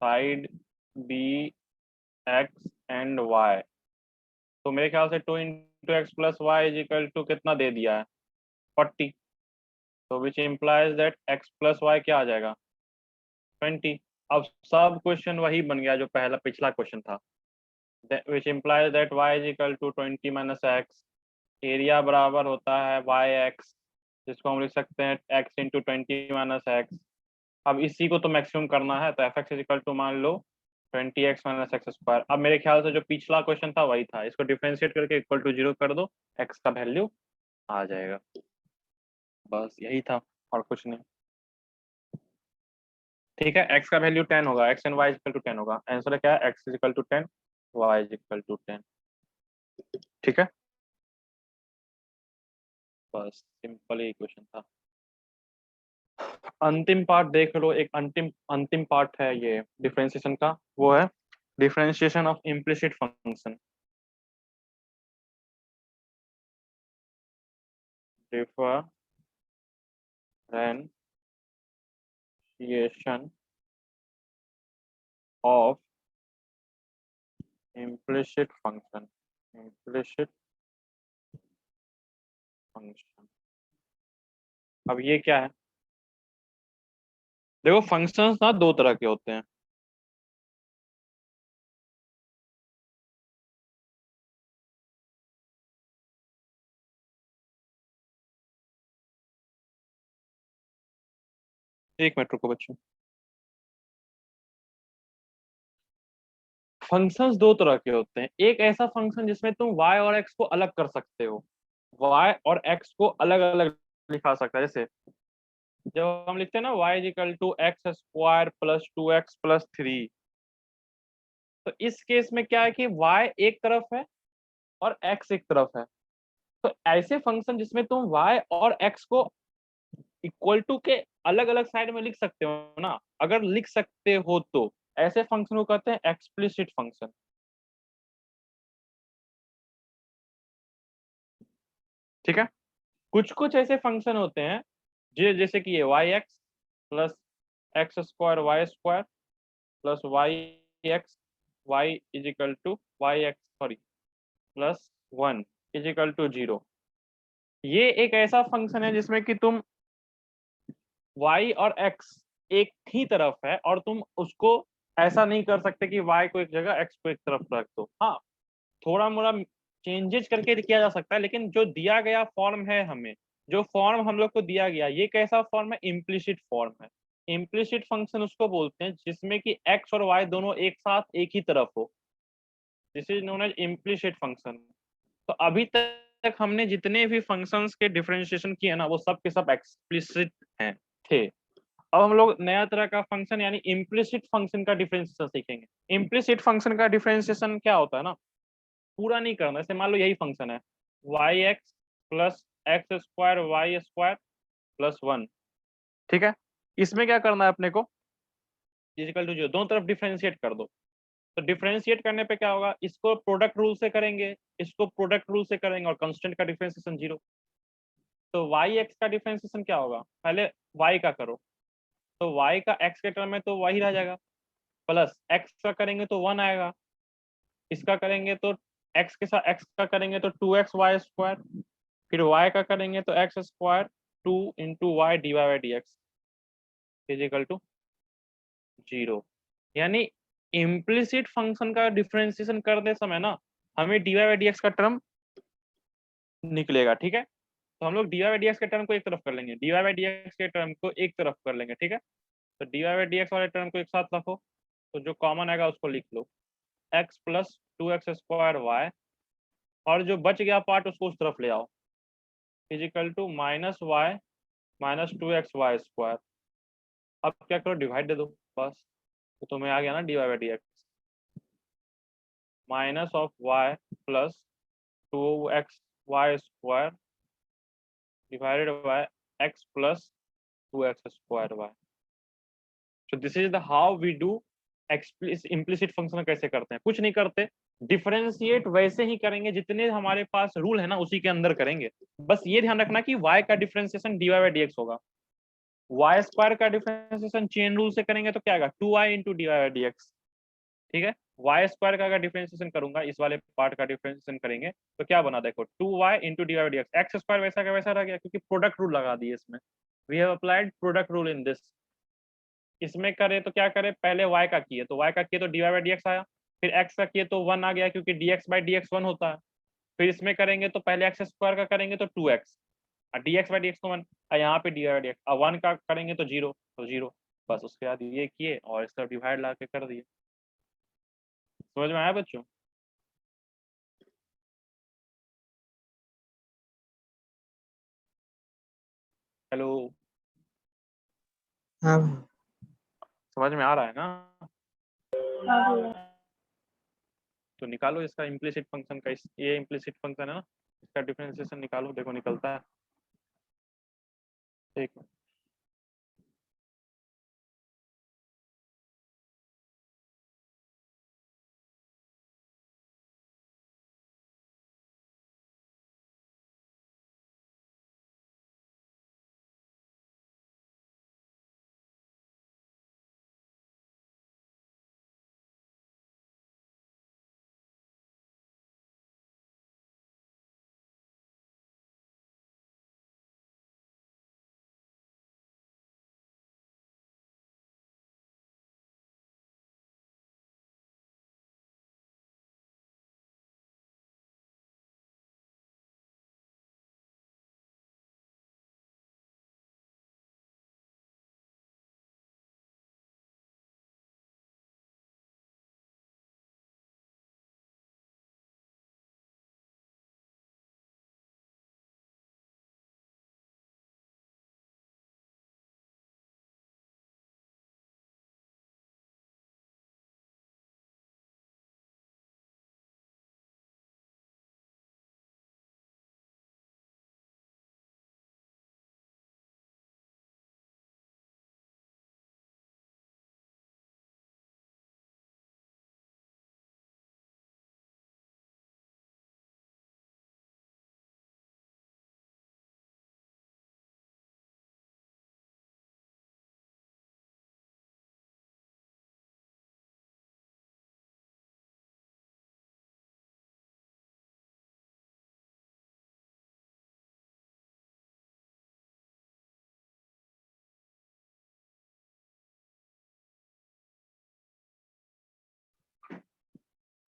side be x and y. तो मेरे ख्याल से 2 × x + y is equal to कितना दे दिया है? 40। तो which implies that x + y क्या आ जाएगा? 20। अब सब क्वेश्चन वही बन गया जो पहला पिछला क्वेश्चन था। Which implies that y is equal to 20 - x। Area बराबर होता है yx, जिसको हम लिख सकते हैं x × 20 - x। अब इसी को तो मैक्सिमम करना है, तो fx इज इक्वल टू मान लो 20x - x²। अब मेरे ख्याल से जो पिछला क्वेश्चन था वही था, इसको डिफरेंशिएट करके इक्वल टू 0 कर दो, x का वैल्यू आ जाएगा। बस यही था और कुछ नहीं। ठीक है, x का वैल्यू 10 होगा, x and y is equal to 10 होगा। आंसर क्या है? x is equal to 10, y is equal to 10। ठीक है, बस सिंपल ही क्वेश्चन था। अंतिम पार्ट देख लो, एक अंतिम अंतिम पार्ट है ये डिफरेंशिएशन का, वो है differentiation of implicit function. Differentiation of implicit function, implicit function. अब ये क्या है? देखो फंक्शंस ना दो तरह के होते हैं। एक मिनट रुको बच्चों। फंक्शंस दो तरह के होते हैं। एक ऐसा फंक्शन जिसमें तुम y और x को अलग कर सकते हो, y और x को अलग अलग लिखा सकता है। जैसे जब हम लिखते हैं ना y equal to x square plus 2x plus 3, तो इस केस में क्या है कि y एक तरफ है और x एक तरफ है। तो ऐसे फंक्शन जिसमें तुम y और x को इक्वल टू के अलग अलग साइड में लिख सकते हो ना, अगर लिख सकते हो तो ऐसे फंक्शन को कहते हैं एक्सप्लिसिट फंक्शन। ठीक है। कुछ कुछ ऐसे फंक्शन होते हैं जैसे कि ये y x plus x square y square plus y x y is equal to y x sorry plus 1 is equal to 0। ये एक ऐसा फंक्शन है जिसमें कि तुम y और x एक ही तरफ है और तुम उसको ऐसा नहीं कर सकते कि y को एक जगह x को एक तरफ रख दो। हाँ, थोड़ा मोड़ा चेंजेस करके किया जा सकता है, लेकिन जो दिया गया फॉर्म है हमें, जो फॉर्म हम लोग को दिया गया, ये कैसा फॉर्म है? इम्प्लिसिट फॉर्म है। इम्प्लिसिट फंक्शन उसको बोलते हैं जिसमें कि x और y दोनों एक साथ एक ही तरफ हो। This is known as implicit function. तो अभी तक हमने जितने भी फंक्शंस के डिफरेंशिएशन किए ना, वो सब के सब एक्सप्लिसिट हैं थे। अब हम लोग नया तरह का फंक्शन यानी इम्प्लिसिट फंक्शन का डिफरेंशिएशन सीखेंगे। इम्प्लिसिट फंक्शन का डिफरेंशिएशन क्या होता है ना, पूरा नहीं करना। जैसे मान लो यही फंक्शन है y x plus x square y square plus 1। ठीक है, इसमें क्या करना है अपने को? इक्वल टू 0, दोनों तरफ डिफरेंशिएट कर दो। तो डिफरेंशिएट करने पे क्या होगा? इसको प्रोडक्ट रूल से करेंगे, इसको प्रोडक्ट रूल से करेंगे, और कांस्टेंट का डिफरेंशिएशन 0। तो वाई एक्स का डिफरेंशिएशन क्या होगा? पहले वाई का करो, तो y का x के टर्म में तो वही रह जाएगा, प्लस x का करेंगे तो 1 आएगा, इसका करेंगे तो x के साथ x का करेंगे तो 2x वाई स्क्वायर, फिर y का करेंगे तो x square 2 into y d y by d x is equal to 0। यानी इम्प्लिसिट फंक्शन का डिफरेंशिएशन करते समय ना हमें d y by d x का टर्म निकलेगा। ठीक है, तो हम लोग d y by d x के टर्म को एक तरफ कर लेंगे, d y by d x के टर्म को एक तरफ कर लेंगे। ठीक है, तो d y by d x वाले टर्म को एक साथ रखो, तो जो कॉमन आएगा उसको लिख लो, x plus 2x square y, और जो बच गया पार्ट उसको उस तरफ ले आओ, is equal to minus y minus 2x y square. अब क्या करो? डिवाइड दे दो बस, तो तुम्हें आ गया ना d y by d x minus of y plus 2x y square divided by x plus 2x square y. So this is the how we do implicit function. कैसे करते हैं? कुछ नहीं करते, डिफरेंशिएट वैसे ही करेंगे जितने हमारे पास रूल है ना उसी के अंदर करेंगे। बस ये ध्यान रखना कि y का differentiation d y by d x होगा, वाई स्क्वायर का डिफरेंशिएशन चेन रूल से करेंगे तो क्या आएगा? 2y into d y by d x. ठीक है, वाई स्क्वायर का अगर डिफरेंशिएशन करूंगा, इस वाले पार्ट का डिफरेंशिएशन करेंगे तो क्या बना? देखो 2y into d y by d x, x square वैसा का वैसा रह गया क्योंकि प्रोडक्ट रूल लगा दिए इसमें। We have applied product rule in this. इसमें करे तो क्या करे? पहले y का किए तो y का किए तो d y by d x आया, फिर x का किए तो 1 आ गया क्योंकि dx बाई डी एक्स 1 होता है। फिर इसमें करेंगे तो पहले एक्स स्क्वायर का करेंगे तो 2x, और dx बाई डी एक्स तो 1, और यहाँ पे d y by d x 1 का करेंगे तो 0, तो 0। बस उसके बाद ये किए और इसका डिवाइड ला के कर दिए। समझ में आया बच्चों? हेलो, हाँ भैया। समझ में आ रहा है ना? हाँ भैया। तो निकालो इसका इम्प्लिसिट फंक्शन का, ये इम्प्लिसिट फंक्शन है ना, इसका डिफरेंशिएशन निकालो, देखो निकलता है। ठीक है,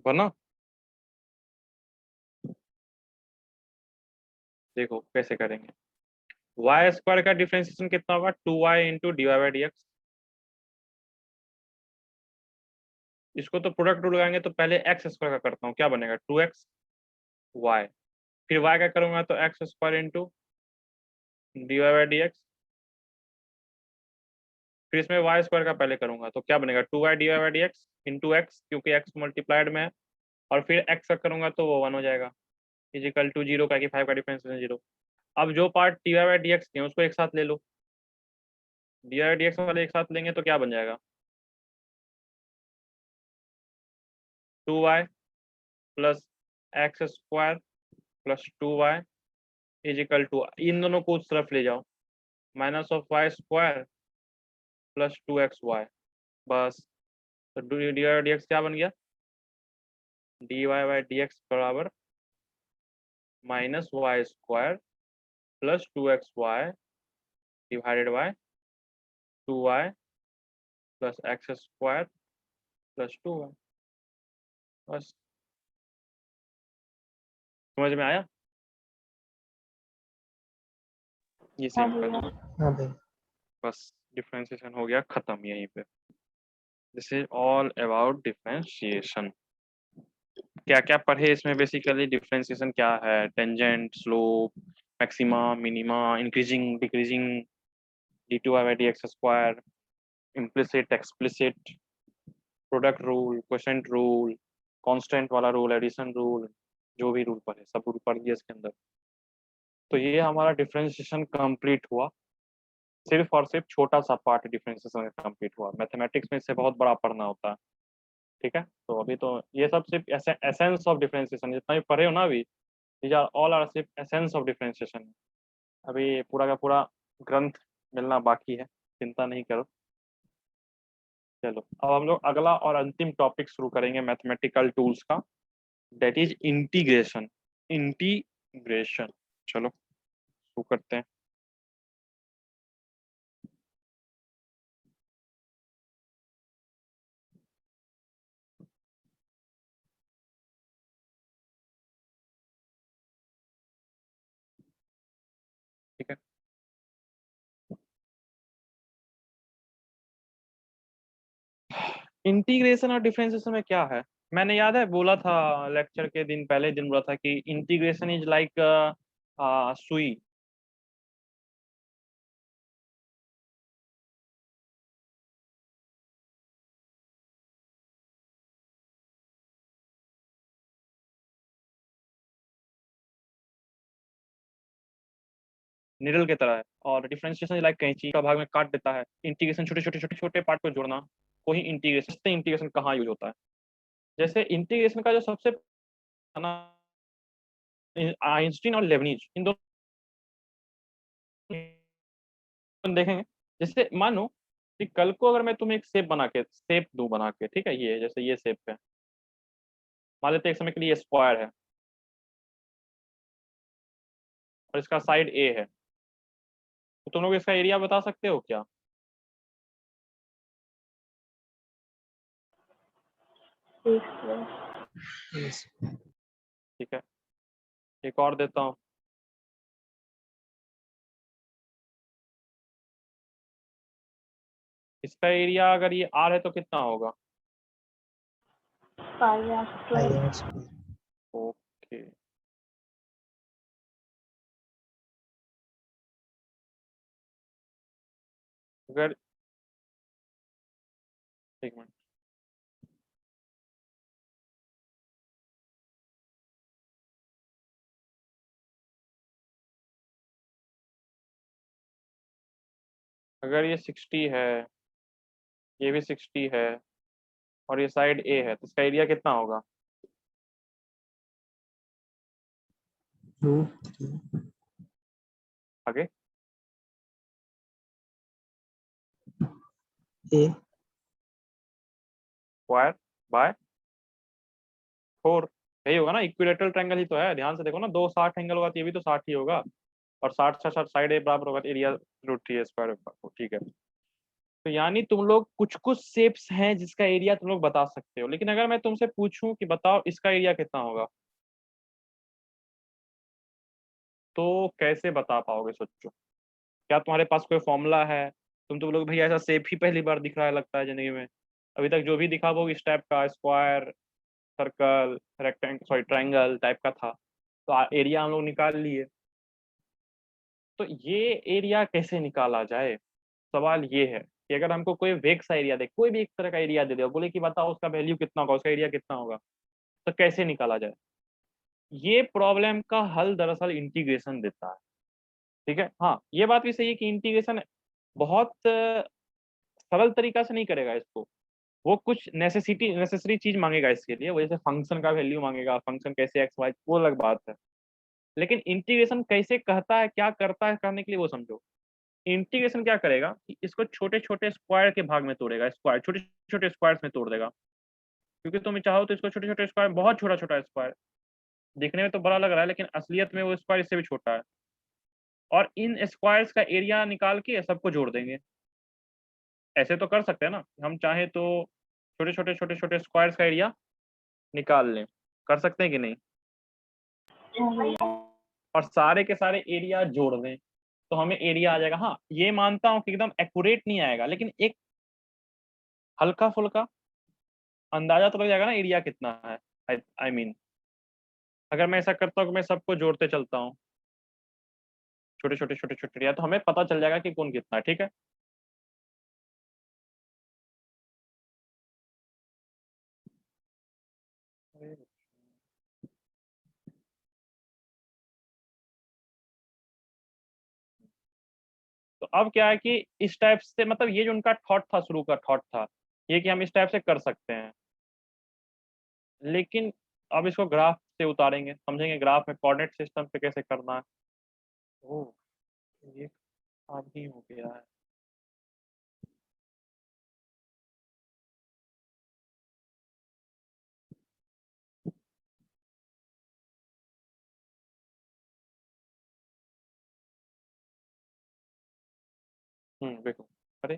वरना देखो कैसे करेंगे। वाई स्क्वायर का डिफरेंशिएशन कितना होगा, 2y into d y by d x. इसको तो प्रोडक्ट रूल लगाएंगे तो पहले एक्स स्क्वायर का करता हूँ, क्या बनेगा 2x y, फिर y का करूंगा तो x square into d y by d x, फिर इसमें वाई स्क्वायर का पहले करूंगा तो क्या बनेगा 2y d y by d x into x, क्योंकि x मल्टीप्लाइड में है, और फिर x का करूंगा तो वो 1 हो जाएगा, इजिकल टू 0 का कि 5 का डिफरेंस 0। अब जो part d y by d x के हैं उसको एक साथ ले लो, d y by d x वाले एक साथ लेंगे तो क्या बन जाएगा 2y plus x square plus 2y is equal to, इन दोनों को उस तरफ ले जाओ, minus of y square plus 2xy, बस। तो डी वाई डी एक्स क्या बन गया, d y by d x बराबर minus y square plus 2xy divided by 2y plus x square plus 2y, बस। समझ में आया, ये हाँ सिंपल, भैया। हाँ भाई। बस डिफरेंशिएशन हो गया खत्म यहीं पे। This is all about differentiation. क्या क्या पढ़े इसमें, बेसिकली डिफरेंशिएशन क्या है, tangent, slope, maxima, minima, increasing decreasing, d two y by d x square, implicit explicit, product rule, quotient rule, constant वाला रूल, एडिशन रूल, जो भी रूल पढ़े सब रूल पढ़ दिए इसके अंदर। तो ये हमारा डिफरेंशिएशन कंप्लीट हुआ, सिर्फ और सिर्फ छोटा सा पार्ट डिफरेंशिएशन कंप्लीट हुआ। मैथमेटिक्स में इससे बहुत बड़ा पढ़ना होता है, ठीक है। तो अभी तो ये सब सिर्फ एसेंस ऑफ डिफरेंशिएशन, जितना भी पढ़े हो ना अभी, दीज आर ऑल आर सिर्फ एसेंस ऑफ डिफरेंशिएशन। अभी पूरा का पूरा ग्रंथ मिलना बाकी है, चिंता नहीं करो। चलो अब हम लोग अगला और अंतिम टॉपिक शुरू करेंगे मैथमेटिकल टूल्स का, दैट इज इंटीग्रेशन। इंटीग्रेशन, चलो शुरू करते हैं। ठीक है, इंटीग्रेशन और डिफरेंशिएशन में क्या है, मैंने याद है बोला था लेक्चर के दिन, पहले दिन बोला था कि इंटीग्रेशन इज लाइक सुई। निडल की तरह है, और डिफरेंशिएशन लाइक कैंची का भाग में काट देता है। इंटीग्रेशन छोटे छोटे छोटे छोटे पार्ट को जोड़ना, कोई इंटीग्रेशन। इंटीग्रेशन कहाँ यूज होता है, जैसे इंटीग्रेशन का जो सबसे ना आइंस्टीन और लेबनिज, इन दोनों देखेंगे। जैसे मानो कि कल को अगर मैं तुम्हें एक शेप बना के, शेप दूं बना के, ठीक है, ये जैसे ये शेप है, मान लेते हैं एक समय के लिए स्क्वायर है और इसका साइड ए है, तो तुम लोग इसका एरिया बता सकते हो क्या। Yes. ठीक है, एक और देता हूँ, इसका एरिया अगर ये आर है तो कितना होगा, pi r Pi square. r square. Okay. अगर एक मिनट, अगर ये 60 है, ये भी 60 है, और ये साइड ए है, तो इसका एरिया कितना होगा, 2, 3. आगे A. स्क्वायर बाय 4, यही होगा ना, इक्विलेटरल ट्रायंगल ही तो है, ध्यान से देखो ना, दो 60 एंगल होगा तो ये भी तो 60 ही होगा, और 60 60 साइड ए बराबर होगा तो एरिया √3 स्क्वायर, ठीक है। तो यानी तुम लोग कुछ कुछ शेप्स हैं जिसका एरिया तुम लोग बता सकते हो, लेकिन अगर मैं तुमसे पूछूं कि बताओ इसका एरिया कितना होगा, तो कैसे बता पाओगे? सोचो, क्या तुम्हारे पास कोई फॉर्मूला है? तुम तो बोलोगे भैया ऐसा शेप ही पहली बार दिख रहा है लगता है जिंदगी में, अभी तक जो भी दिखा वो इस टाइप का square, circle, rectangle, sorry triangle type का था। तो एरिया हम लोग निकाल लिए। तो ये एरिया कैसे निकाला जाए? सवाल ये है कि अगर हमको कोई वेग सा एरिया दे, कोई भी एक तरह का एरिया दे दे और बोले कि बताओ उसका वैल्यू कितना होगा, उसका एरिया कितना होगा, तो कैसे निकाला जाए? ये प्रॉब्लम का हल दरअसल इंटीग्रेशन देता है। ठीक है, हाँ ये बात भी सही है कि इंटीग्रेशन बहुत सरल तरीका से नहीं करेगा इसको, वो कुछ नेसेसरी चीज मांगेगा इसके लिए, वो जैसे फंक्शन का वैल्यू मांगेगा, फंक्शन कैसे एक्स वाई, वो अलग बात है। लेकिन इंटीग्रेशन कैसे कहता है, क्या करता है करने के लिए वो समझो। इंटीग्रेशन क्या करेगा कि इसको छोटे छोटे स्क्वायर के भाग में तोड़ेगा, स्क्वायर छोटे छोटे स्क्वायर्स में तोड़ देगा, क्योंकि तुम चाहो तो इसको छोटे छोटे स्क्वायर, बहुत छोटा छोटा स्क्वायर दिखने में तो बड़ा लग रहा है, लेकिन असलियत में वो स्क्वायर इससे भी छोटा है, और इन स्क्वायर्स का एरिया निकाल के सबको जोड़ देंगे। ऐसे तो कर सकते हैं ना, हम चाहे तो छोटे छोटे छोटे छोटे स्क्वायर्स का एरिया निकाल लें, कर सकते हैं कि नहीं? हाँ भैया। और सारे के सारे एरिया जोड़ दें तो हमें एरिया आ जाएगा। हाँ ये मानता हूँ कि एकदम एक्यूरेट नहीं आएगा, लेकिन एक हल्का फुल्का अंदाजा तो लग जाएगा ना एरिया कितना है। आई मीन अगर मैं ऐसा करता हूँ कि मैं सबको जोड़ते चलता हूँ छोटे छोटे छोटे छोटे एरिया, तो हमें पता चल जाएगा कि कौन कितना है। ठीक है, तो अब क्या है कि इस टाइप से, मतलब ये जो उनका थॉट था, शुरू का थॉट था ये कि हम इस टाइप से कर सकते हैं, लेकिन अब इसको ग्राफ से उतारेंगे, समझेंगे ग्राफ में कोऑर्डिनेट सिस्टम पे कैसे करना है। ओह, ये काम ही हो गया है। देखो, अरे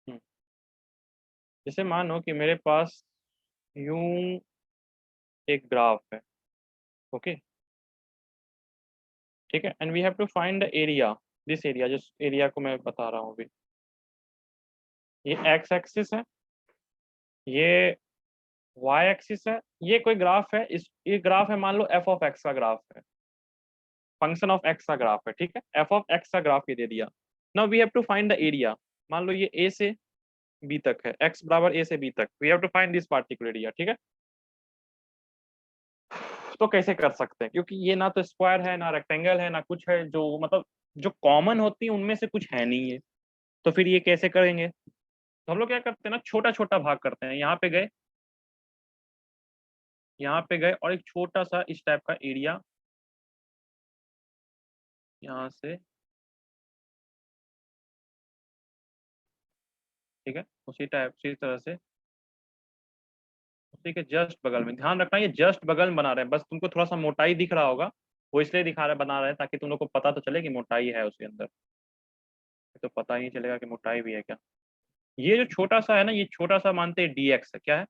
हम्म, जैसे मानो कि मेरे पास यूं एक ग्राफ है, ओके, ठीक है, and we have to find the area, this area, जिस एरिया को मैं बता रहा हूँ अभी। ये एक्स एक्सिस है, ये वाई एक्सिस है, ये कोई ग्राफ है, इस ये ग्राफ है, मान लो एफ ऑफ एक्स का ग्राफ है, फंक्शन ऑफ एक्स का ग्राफ है। ठीक है, एफ ऑफ एक्स का ग्राफ ये दे दिया। Now we have to find the area. मान लो ये ए से बी तक है, एक्स बराबर ए से बी तक, we have to find this particular area. ठीक है, तो कैसे कर सकते हैं, क्योंकि ये ना तो स्क्वायर है ना रेक्टेंगल है ना कुछ है, जो मतलब जो कॉमन होती है उनमें से कुछ है नहीं है, तो फिर ये कैसे करेंगे? तो हम लोग क्या करते हैं ना, छोटा छोटा भाग करते हैं। यहाँ पे गए, यहाँ पे गए और एक छोटा सा इस टाइप का एरिया यहाँ से, ठीक है, उसी टाइप उसी तरह से उसी के जस्ट बगल में, ध्यान रखना ये जस्ट बगल में बना रहे हैं, बस तुमको थोड़ा सा मोटाई दिख रहा होगा, वो इसलिए दिखा रहे बना रहे हैं ताकि तुम लोग को पता तो चले कि मोटाई है उसके अंदर, तो पता ही नहीं चलेगा कि मोटाई भी है क्या। ये जो छोटा सा है ना, ये छोटा सा मानते हैं dx है, क्या है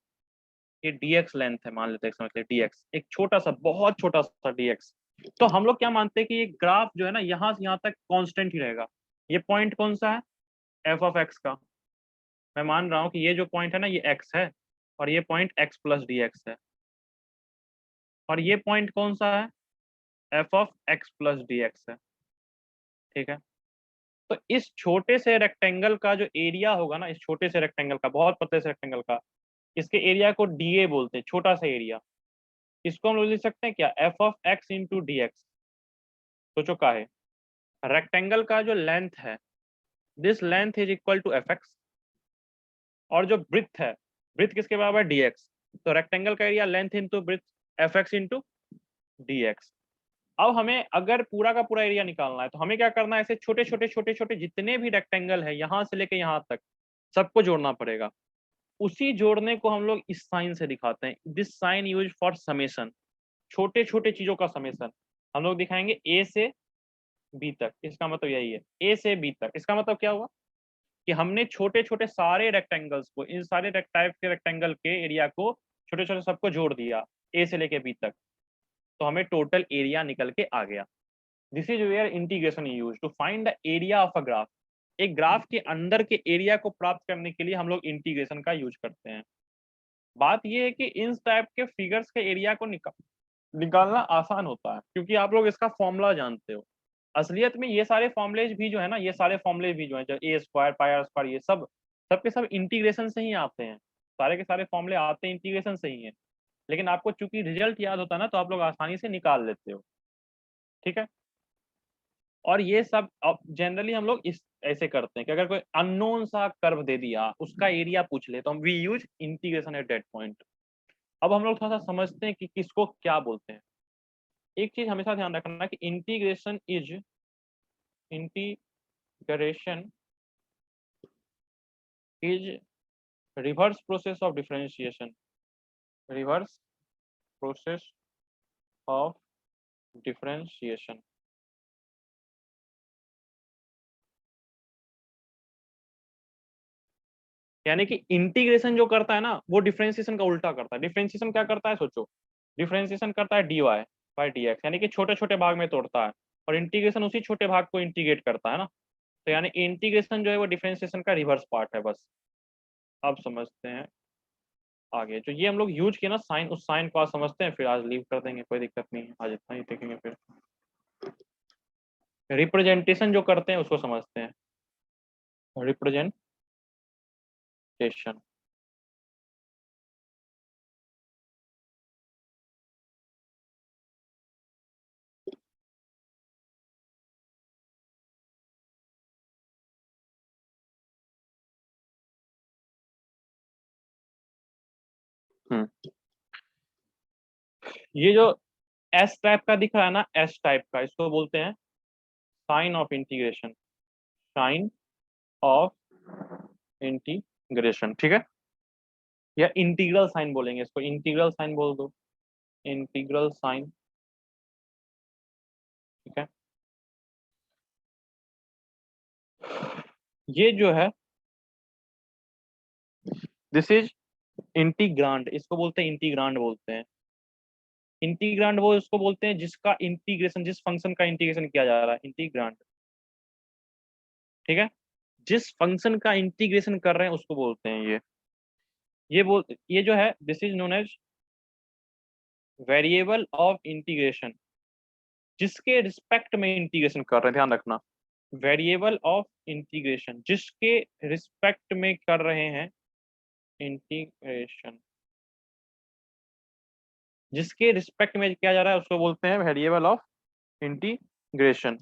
ये? dx लेंथ है, मान लेते हैं, समझ ले dx, एक छोटा सा, बहुत छोटा सा dx। तो हम लोग क्या मानते हैं कि ये ग्राफ जो है ना यहाँ से यहाँ तक कांस्टेंट ही रहेगा। ये पॉइंट कौन सा है? एफ ऑफ एक्स का। मैं मान रहा हूँ कि ये जो पॉइंट है ना ये x है, और ये point x plus D x है, और ये पॉइंट कौन सा है? F of x plus D x है। ठीक है, तो इस छोटे से रेक्टेंगल का जो एरिया होगा ना, इस छोटे से रेक्टेंगल का, बहुत पतले से रेक्टेंगल का, इसके एरिया को डीए बोलते हैं, छोटा सा एरिया। इसको हम लोग लिख सकते हैं क्या? F of x into d x. सोचो का है, रेक्टेंगल का जो लेंथ है, this length is equal to f x, और जो ब्रिथ है, ब्रिथ किसके बराबर? D x. तो रेक्टेंगल का area length into breadth, f x into d x. अब हमें अगर पूरा का पूरा एरिया निकालना है तो हमें क्या करना है, ऐसे छोटे छोटे छोटे छोटे जितने भी रेक्टेंगल है यहाँ से लेके यहाँ तक सबको जोड़ना पड़ेगा। उसी जोड़ने को हम लोग इस साइन से दिखाते हैं, this sign use for summation, छोटे छोटे चीजों का समेशन हम लोग दिखाएंगे ए से बी तक। इसका मतलब यही है, ए से बी तक। इसका मतलब क्या हुआ कि हमने छोटे छोटे सारे रेक्टेंगल्स को, इन सारे टाइप के रेक्टेंगल के एरिया को छोटे छोटे सबको जोड़ दिया ए से लेके बी तक, तो हमें टोटल एरिया निकल के आ गया। This is where integration use to find the area of a graph. एक ग्राफ के अंदर के एरिया को प्राप्त करने के लिए हम लोग इंटीग्रेशन का यूज करते हैं। बात यह है कि इन टाइप के फिगर्स के एरिया को निकालना आसान होता है क्योंकि आप लोग इसका फॉर्मूला जानते हो। असलियत में ये सारे फॉर्मुलेज भी जो है ना, ये सारे फॉर्मुले भी जो है, ए स्क्वायर पाई आर स्क्वायर, ये सब सबके सब इंटीग्रेशन से ही आते हैं। सारे के सारे फॉर्मुले आते हैं इंटीग्रेशन से ही है, लेकिन आपको चूंकि रिजल्ट याद होता है ना, तो आप लोग आसानी से निकाल लेते हो। ठीक है। और ये सब अब जनरली हम लोग इस ऐसे करते हैं कि अगर कोई अननोन सा कर्व दे दिया, उसका एरिया पूछ ले, तो हम we use integration at that point. अब हम लोग थोड़ा सा समझते हैं कि किसको क्या बोलते हैं। एक चीज हमेशा ध्यान रखना कि integration is reverse process of differentiation, reverse process of differentiation. यानी कि इंटीग्रेशन जो करता है ना, वो डिफरेंशिएशन का उल्टा करता है। डिफरेंशिएशन क्या करता है सोचो, डिफरेंशिएशन करता है dy बाय dx, यानी कि छोटे छोटे भाग में तोड़ता है, और इंटीग्रेशन उसी छोटे भाग को इंटीग्रेट करता है ना। तो यानी इंटीग्रेशन जो है वो डिफरेंशिएशन का रिवर्स पार्ट है बस। अब समझते हैं आगे, जो ये हम लोग यूज किया ना साइन, उस साइन को आज समझते हैं, फिर आज लीव कर देंगे, कोई दिक्कत नहीं है, आज इतना ही देखेंगे। फिर रिप्रेजेंटेशन जो करते हैं उसको समझते हैं, रिप्रेजेंटेशन। ये जो एस टाइप का दिख रहा है ना, एस टाइप का, इसको बोलते हैं sign of integration, sign of integration. ठीक है, या इंटीग्रल साइन बोलेंगे इसको, इंटीग्रल साइन बोल दो, इंटीग्रल साइन। ठीक है, ये जो है दिस इज इंटीग्रांड, इसको बोलते हैं इंटीग्रांड बोलते हैं। इंटीग्रांड वो इसको बोलते हैं जिसका इंटीग्रेशन, जिस फंक्शन का इंटीग्रेशन किया जा रहा है, इंटीग्रांड। ठीक है, जिस फंक्शन का इंटीग्रेशन कर रहे हैं उसको बोलते हैं ये जो है this is known as variable of integration, जिसके रिस्पेक्ट में इंटीग्रेशन कर रहे हैं, ध्यान रखना, वेरिएबल ऑफ इंटीग्रेशन जिसके रिस्पेक्ट में कर रहे हैं इंटीग्रेशन, जिसके रिस्पेक्ट में किया जा रहा है उसको बोलते हैं वेरिएबल ऑफ इंटीग्रेशन।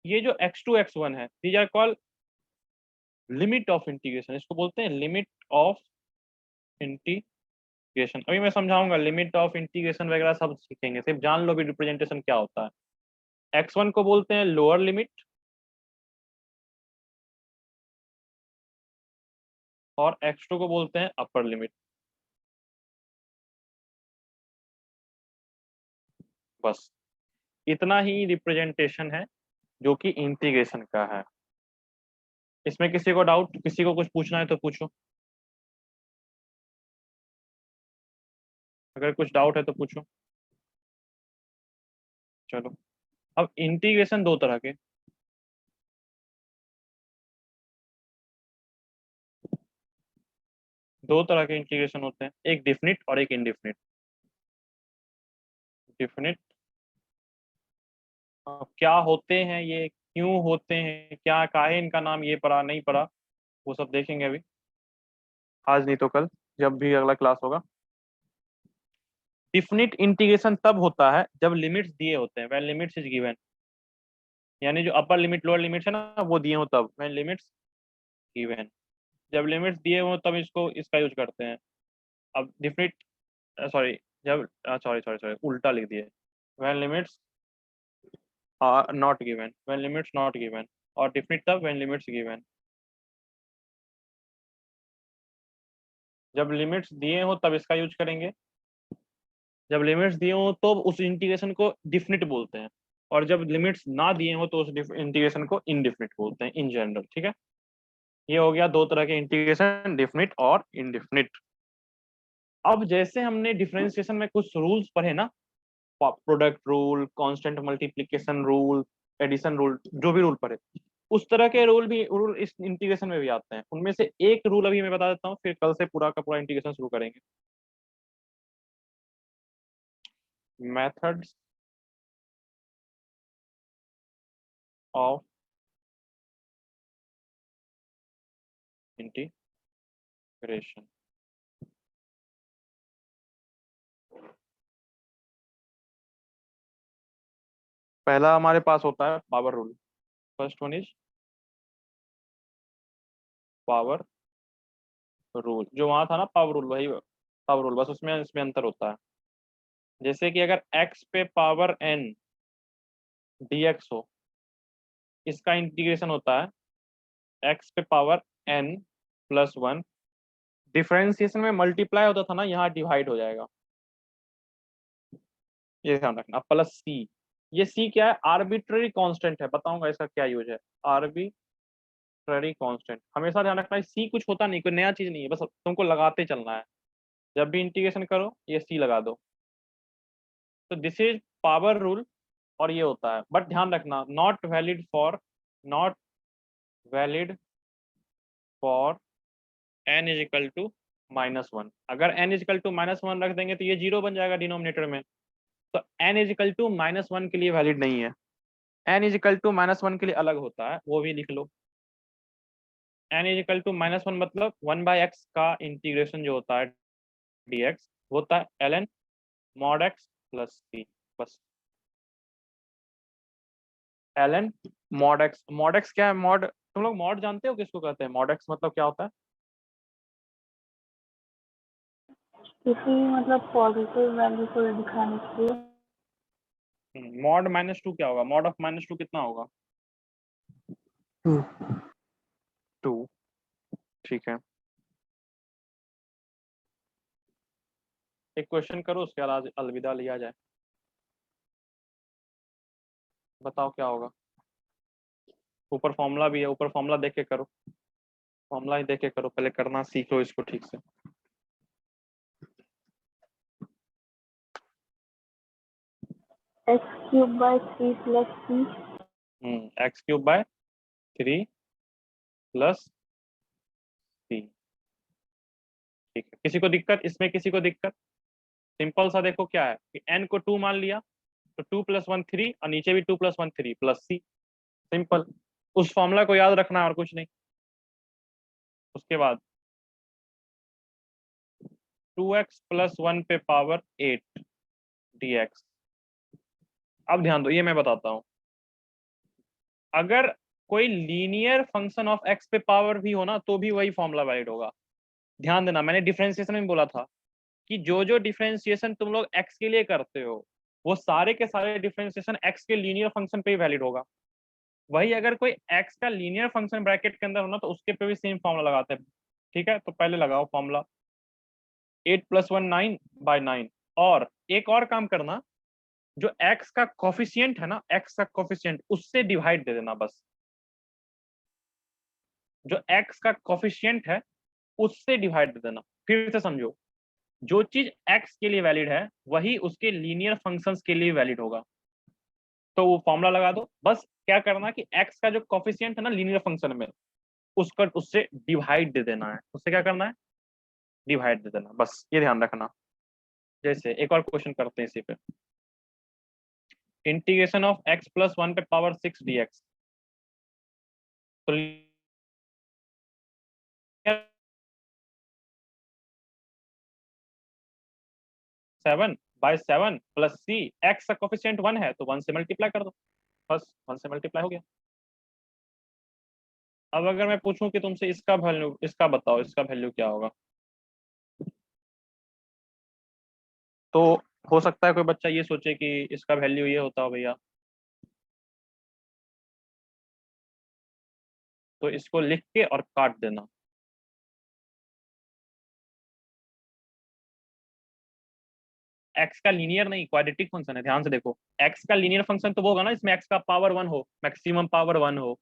ये जो x2 x1 है, these are called limit of integration, इसको बोलते हैं लिमिट ऑफ इंटीग्रेशन। अभी मैं समझाऊंगा, लिमिट ऑफ इंटीग्रेशन वगैरह सब सीखेंगे, सिर्फ जान लो भी रिप्रेजेंटेशन क्या होता है। x1 को बोलते हैं लोअर लिमिट और x2 को बोलते हैं अपर लिमिट। बस इतना ही रिप्रेजेंटेशन है जो कि इंटीग्रेशन का है। इसमें किसी को डाउट, किसी को कुछ पूछना है तो पूछो, अगर कुछ डाउट है तो पूछो। चलो, अब इंटीग्रेशन दो तरह के, इंटीग्रेशन होते हैं, एक डिफिनिट और एक इनडिफिनिट। डिफिनिट क्या होते हैं, ये क्यों होते हैं, क्या काहे इनका नाम ये पड़ा नहीं पड़ा, वो सब देखेंगे अभी, आज नहीं तो कल, जब भी अगला क्लास होगा। डिफिनिट इंटीग्रेशन तब होता है जब लिमिट्स दिए होते हैं, व्हेन लिमिट्स इज गिवन, यानी जो अपर लिमिट लोअर लिमिट्स है ना वो दिए हो तब, व्हेन लिमिट्स गिवन। जब लिमिट्स दिए हो तब इसको इसका यूज करते हैं। अब डिफिनिट, सॉरी, जब सॉरी सॉरी सॉरी उल्टा लिख दिए, when limits are not given, when limits not given, और डिफिनिट तब व्हेन लिमिट्स गिवन। जब लिमिट्स दिए हो तब इसका यूज करेंगे, जब लिमिट्स दिए हो तो उस इंटीग्रेशन को डिफिनिट बोलते हैं, और जब लिमिट्स ना दिए हो तो उस इंटीग्रेशन को इनडिफिनिट बोलते हैं इन जनरल। ठीक है, ये हो गया दो तरह के इंटीग्रेशन, डिफिनिट और इनडिफिनिट। अब जैसे हमने डिफरेंशिएशन में कुछ रूल्स पढ़े ना, product rule, constant multiplication rule, addition rule, जो भी रूल पढ़े, उस तरह के रूल इस इंटीग्रेशन में भी आते हैं। उनमें से एक रूल अभी मैं बता देता हूँ, फिर कल से पूरा का पूरा इंटीग्रेशन शुरू करेंगे। Methods of integration. पहला हमारे पास होता है power rule. First one is power rule. जो वहां था ना पावर रूल, वही पावर रूल, बस उसमें इसमें अंतर होता है। जैसे कि अगर x पे पावर n dx हो, इसका इंटीग्रेशन होता है x पे power n plus one. Differentiation में मल्टीप्लाई होता था ना, यहाँ डिवाइड हो जाएगा, ये ध्यान रखना। प्लस c, ये c क्या है? आर्बिट्ररी कांस्टेंट है, बताऊंगा इसका क्या यूज है। आर्बिट्ररी कांस्टेंट, हमेशा ध्यान रखना है c कुछ होता नहीं, कोई नया चीज नहीं है, बस तुमको लगाते चलना है। जब भी इंटीग्रेशन करो ये c लगा दो। तो दिस इज पावर रूल, और ये होता है, बट ध्यान रखना not valid for n is equal to -1। अगर n इज इक्वल टू -1 रख देंगे तो ये जीरो बन जाएगा डिनोमिनेटर में, तो n इज इक्वल टू -1 के लिए वैलिड नहीं है। n इज इक्वल टू -1 के लिए अलग होता है, वो भी लिख लो। n इज इक्वल टू -1 मतलब 1/x का इंटीग्रेशन जो होता है dx होता है ln mod x plus c, बस। ln mod x क्या है? मॉड, तुम लोग मॉड जानते हो किसको कहते हैं? mod x मतलब क्या होता है? किसी मतलब पॉजिटिव वैल्यू को दिखाने के लिए। मॉड -2 क्या होगा? मॉड ऑफ -2 कितना होगा? 2 2। ठीक है, एक क्वेश्चन करो, उसके बाद आज अलविदा लिया जाए। बताओ क्या होगा। ऊपर फॉर्मूला भी है, ऊपर फॉर्मूला देख के करो, फॉर्मूला ही देख के करो, पहले करना सीख लो इसको ठीक से। x³/3 + c। x³/3 + c। ठीक है, किसी को दिक्कत इसमें? किसी को दिक्कत? सिंपल सा देखो क्या है कि n को 2 मान लिया, तो 2 + 1 3, और नीचे भी 2 + 1 3 + c। सिंपल, उस फॉर्मूला को याद रखना और कुछ नहीं। उसके बाद 2x + 1 पे पावर 8 dx। अब ध्यान दो, ये मैं बताता हूँ। अगर कोई लीनियर फंक्शन ऑफ x पे पावर भी हो ना, तो भी वही फॉर्मूला वैलिड होगा। ध्यान देना, मैंने डिफरेंशिएशन में बोला था कि जो जो डिफरेंशिएशन तुम लोग x के लिए करते हो, वो सारे के सारे डिफरेंशिएशन x के लीनियर फंक्शन पे ही वैलिड होगा। वही अगर कोई x का लीनियर फंक्शन ब्रैकेट के अंदर हो ना, तो उसके पे भी सेम फॉर्मूला लगाते हैं। ठीक है, तो पहले लगाओ फॉर्मूला 8 + 1 9/9। और एक और काम करना, जो x का कोफिशिएंट है ना, x का कोफिशिएंट उससे डिवाइड दे देना बस। जो x का कोफिशिएंट है उससे डिवाइड दे देना। फिर से समझो, जो चीज x के लिए वैलिड है वही उसके लीनियर फंक्शंस के लिए वैलिड होगा। तो वो फॉर्मूला लगा दो बस। क्या करना कि x का जो कोफिशिएंट है ना लीनियर फंक्शन में, उसका उससे डिवाइड दे देना है। उससे क्या करना है? डिवाइड दे देना, बस ये ध्यान रखना। जैसे एक और क्वेश्चन करते हैं इसी पे। इंटीग्रेशन ऑफ x + 1 पे पावर 6 dx। तो 7/7 + c, x का कोफिशिएंट 1 है तो 1 से मल्टीप्लाई कर दो, बस 1 से मल्टीप्लाई हो गया। अब अगर मैं पूछूं कि तुमसे इसका वैल्यू, इसका बताओ, इसका वैल्यू क्या होगा, तो हो सकता है कोई बच्चा ये सोचे कि इसका वैल्यू ये होता हो भैया। तो इसको लिख के और काट देना। एक्स का लीनियर नहीं क्वाड्रेटिक फंक्शन है, ध्यान से देखो। एक्स का लीनियर फंक्शन तो वो होगा ना इसमें एक्स का पावर 1 हो, मैक्सिमम पावर 1 हो।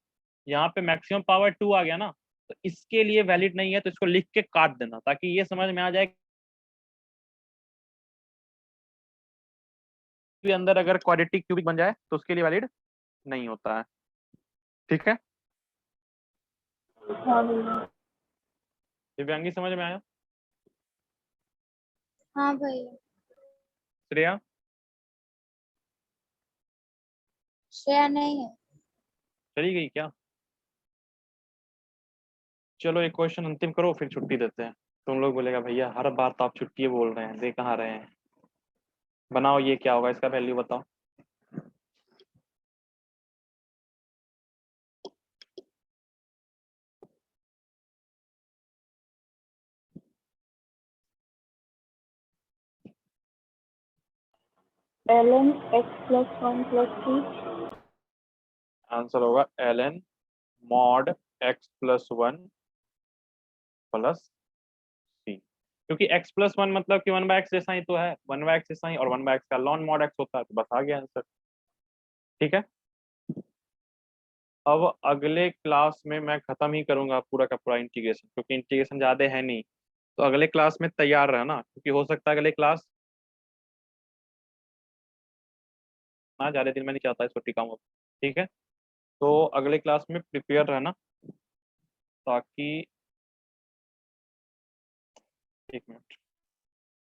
यहाँ पे मैक्सिमम पावर 2 आ गया ना, तो इसके लिए वैलिड नहीं है, तो इसको लिख के काट देना ताकि ये समझ में आ जाए कि अंदर अगर क्वाड्रेटिक क्यूबिक बन जाए तो उसके लिए वैलिड नहीं होता है। ठीक है, हाँ भैया। दिव्यांगी समझ में आया? हाँ भैया। श्रेया? श्रेया नहीं है। चली गई क्या? चलो एक क्वेश्चन अंतिम करो फिर छुट्टी देते हैं। तुम लोग बोलेगा भैया हर बार तो आप छुट्टी बोल रहे हैं, दे कहाँ रहे हैं। बनाओ, ये क्या होगा, इसका वैल्यू बताओ। ln x+1+2। आंसर होगा ln mod x+1 प्लस सी, क्योंकि x+1 मतलब कि 1/x जैसा ही तो है, 1/x जैसा ही, और 1/x का ln mod x होता है, तो बस आ गया आंसर। ठीक है, अब अगले क्लास में मैं खत्म ही करूंगा पूरा का पूरा इंटीग्रेशन, क्योंकि इंटीग्रेशन ज्यादा है नहीं। तो अगले क्लास में तैयार रहना, क्योंकि हो सकता है अगले क्लास ना ज्यादा दिन में नहीं चाहता इसको टिकाऊंगा। ठीक है, तो अगले क्लास में प्रिपेयर रहना ताकि, एक मिनट,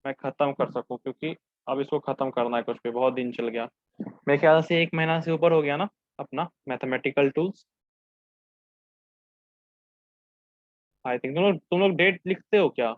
मैं खत्म कर सकूं, क्योंकि अब इसको खत्म करना है, कुछ पे बहुत दिन चल गया। मेरे ख्याल से 1 महीना से ऊपर हो गया ना अपना मैथमेटिकल टूल्स। आई थिंक तुम लोग डेट लिखते हो क्या?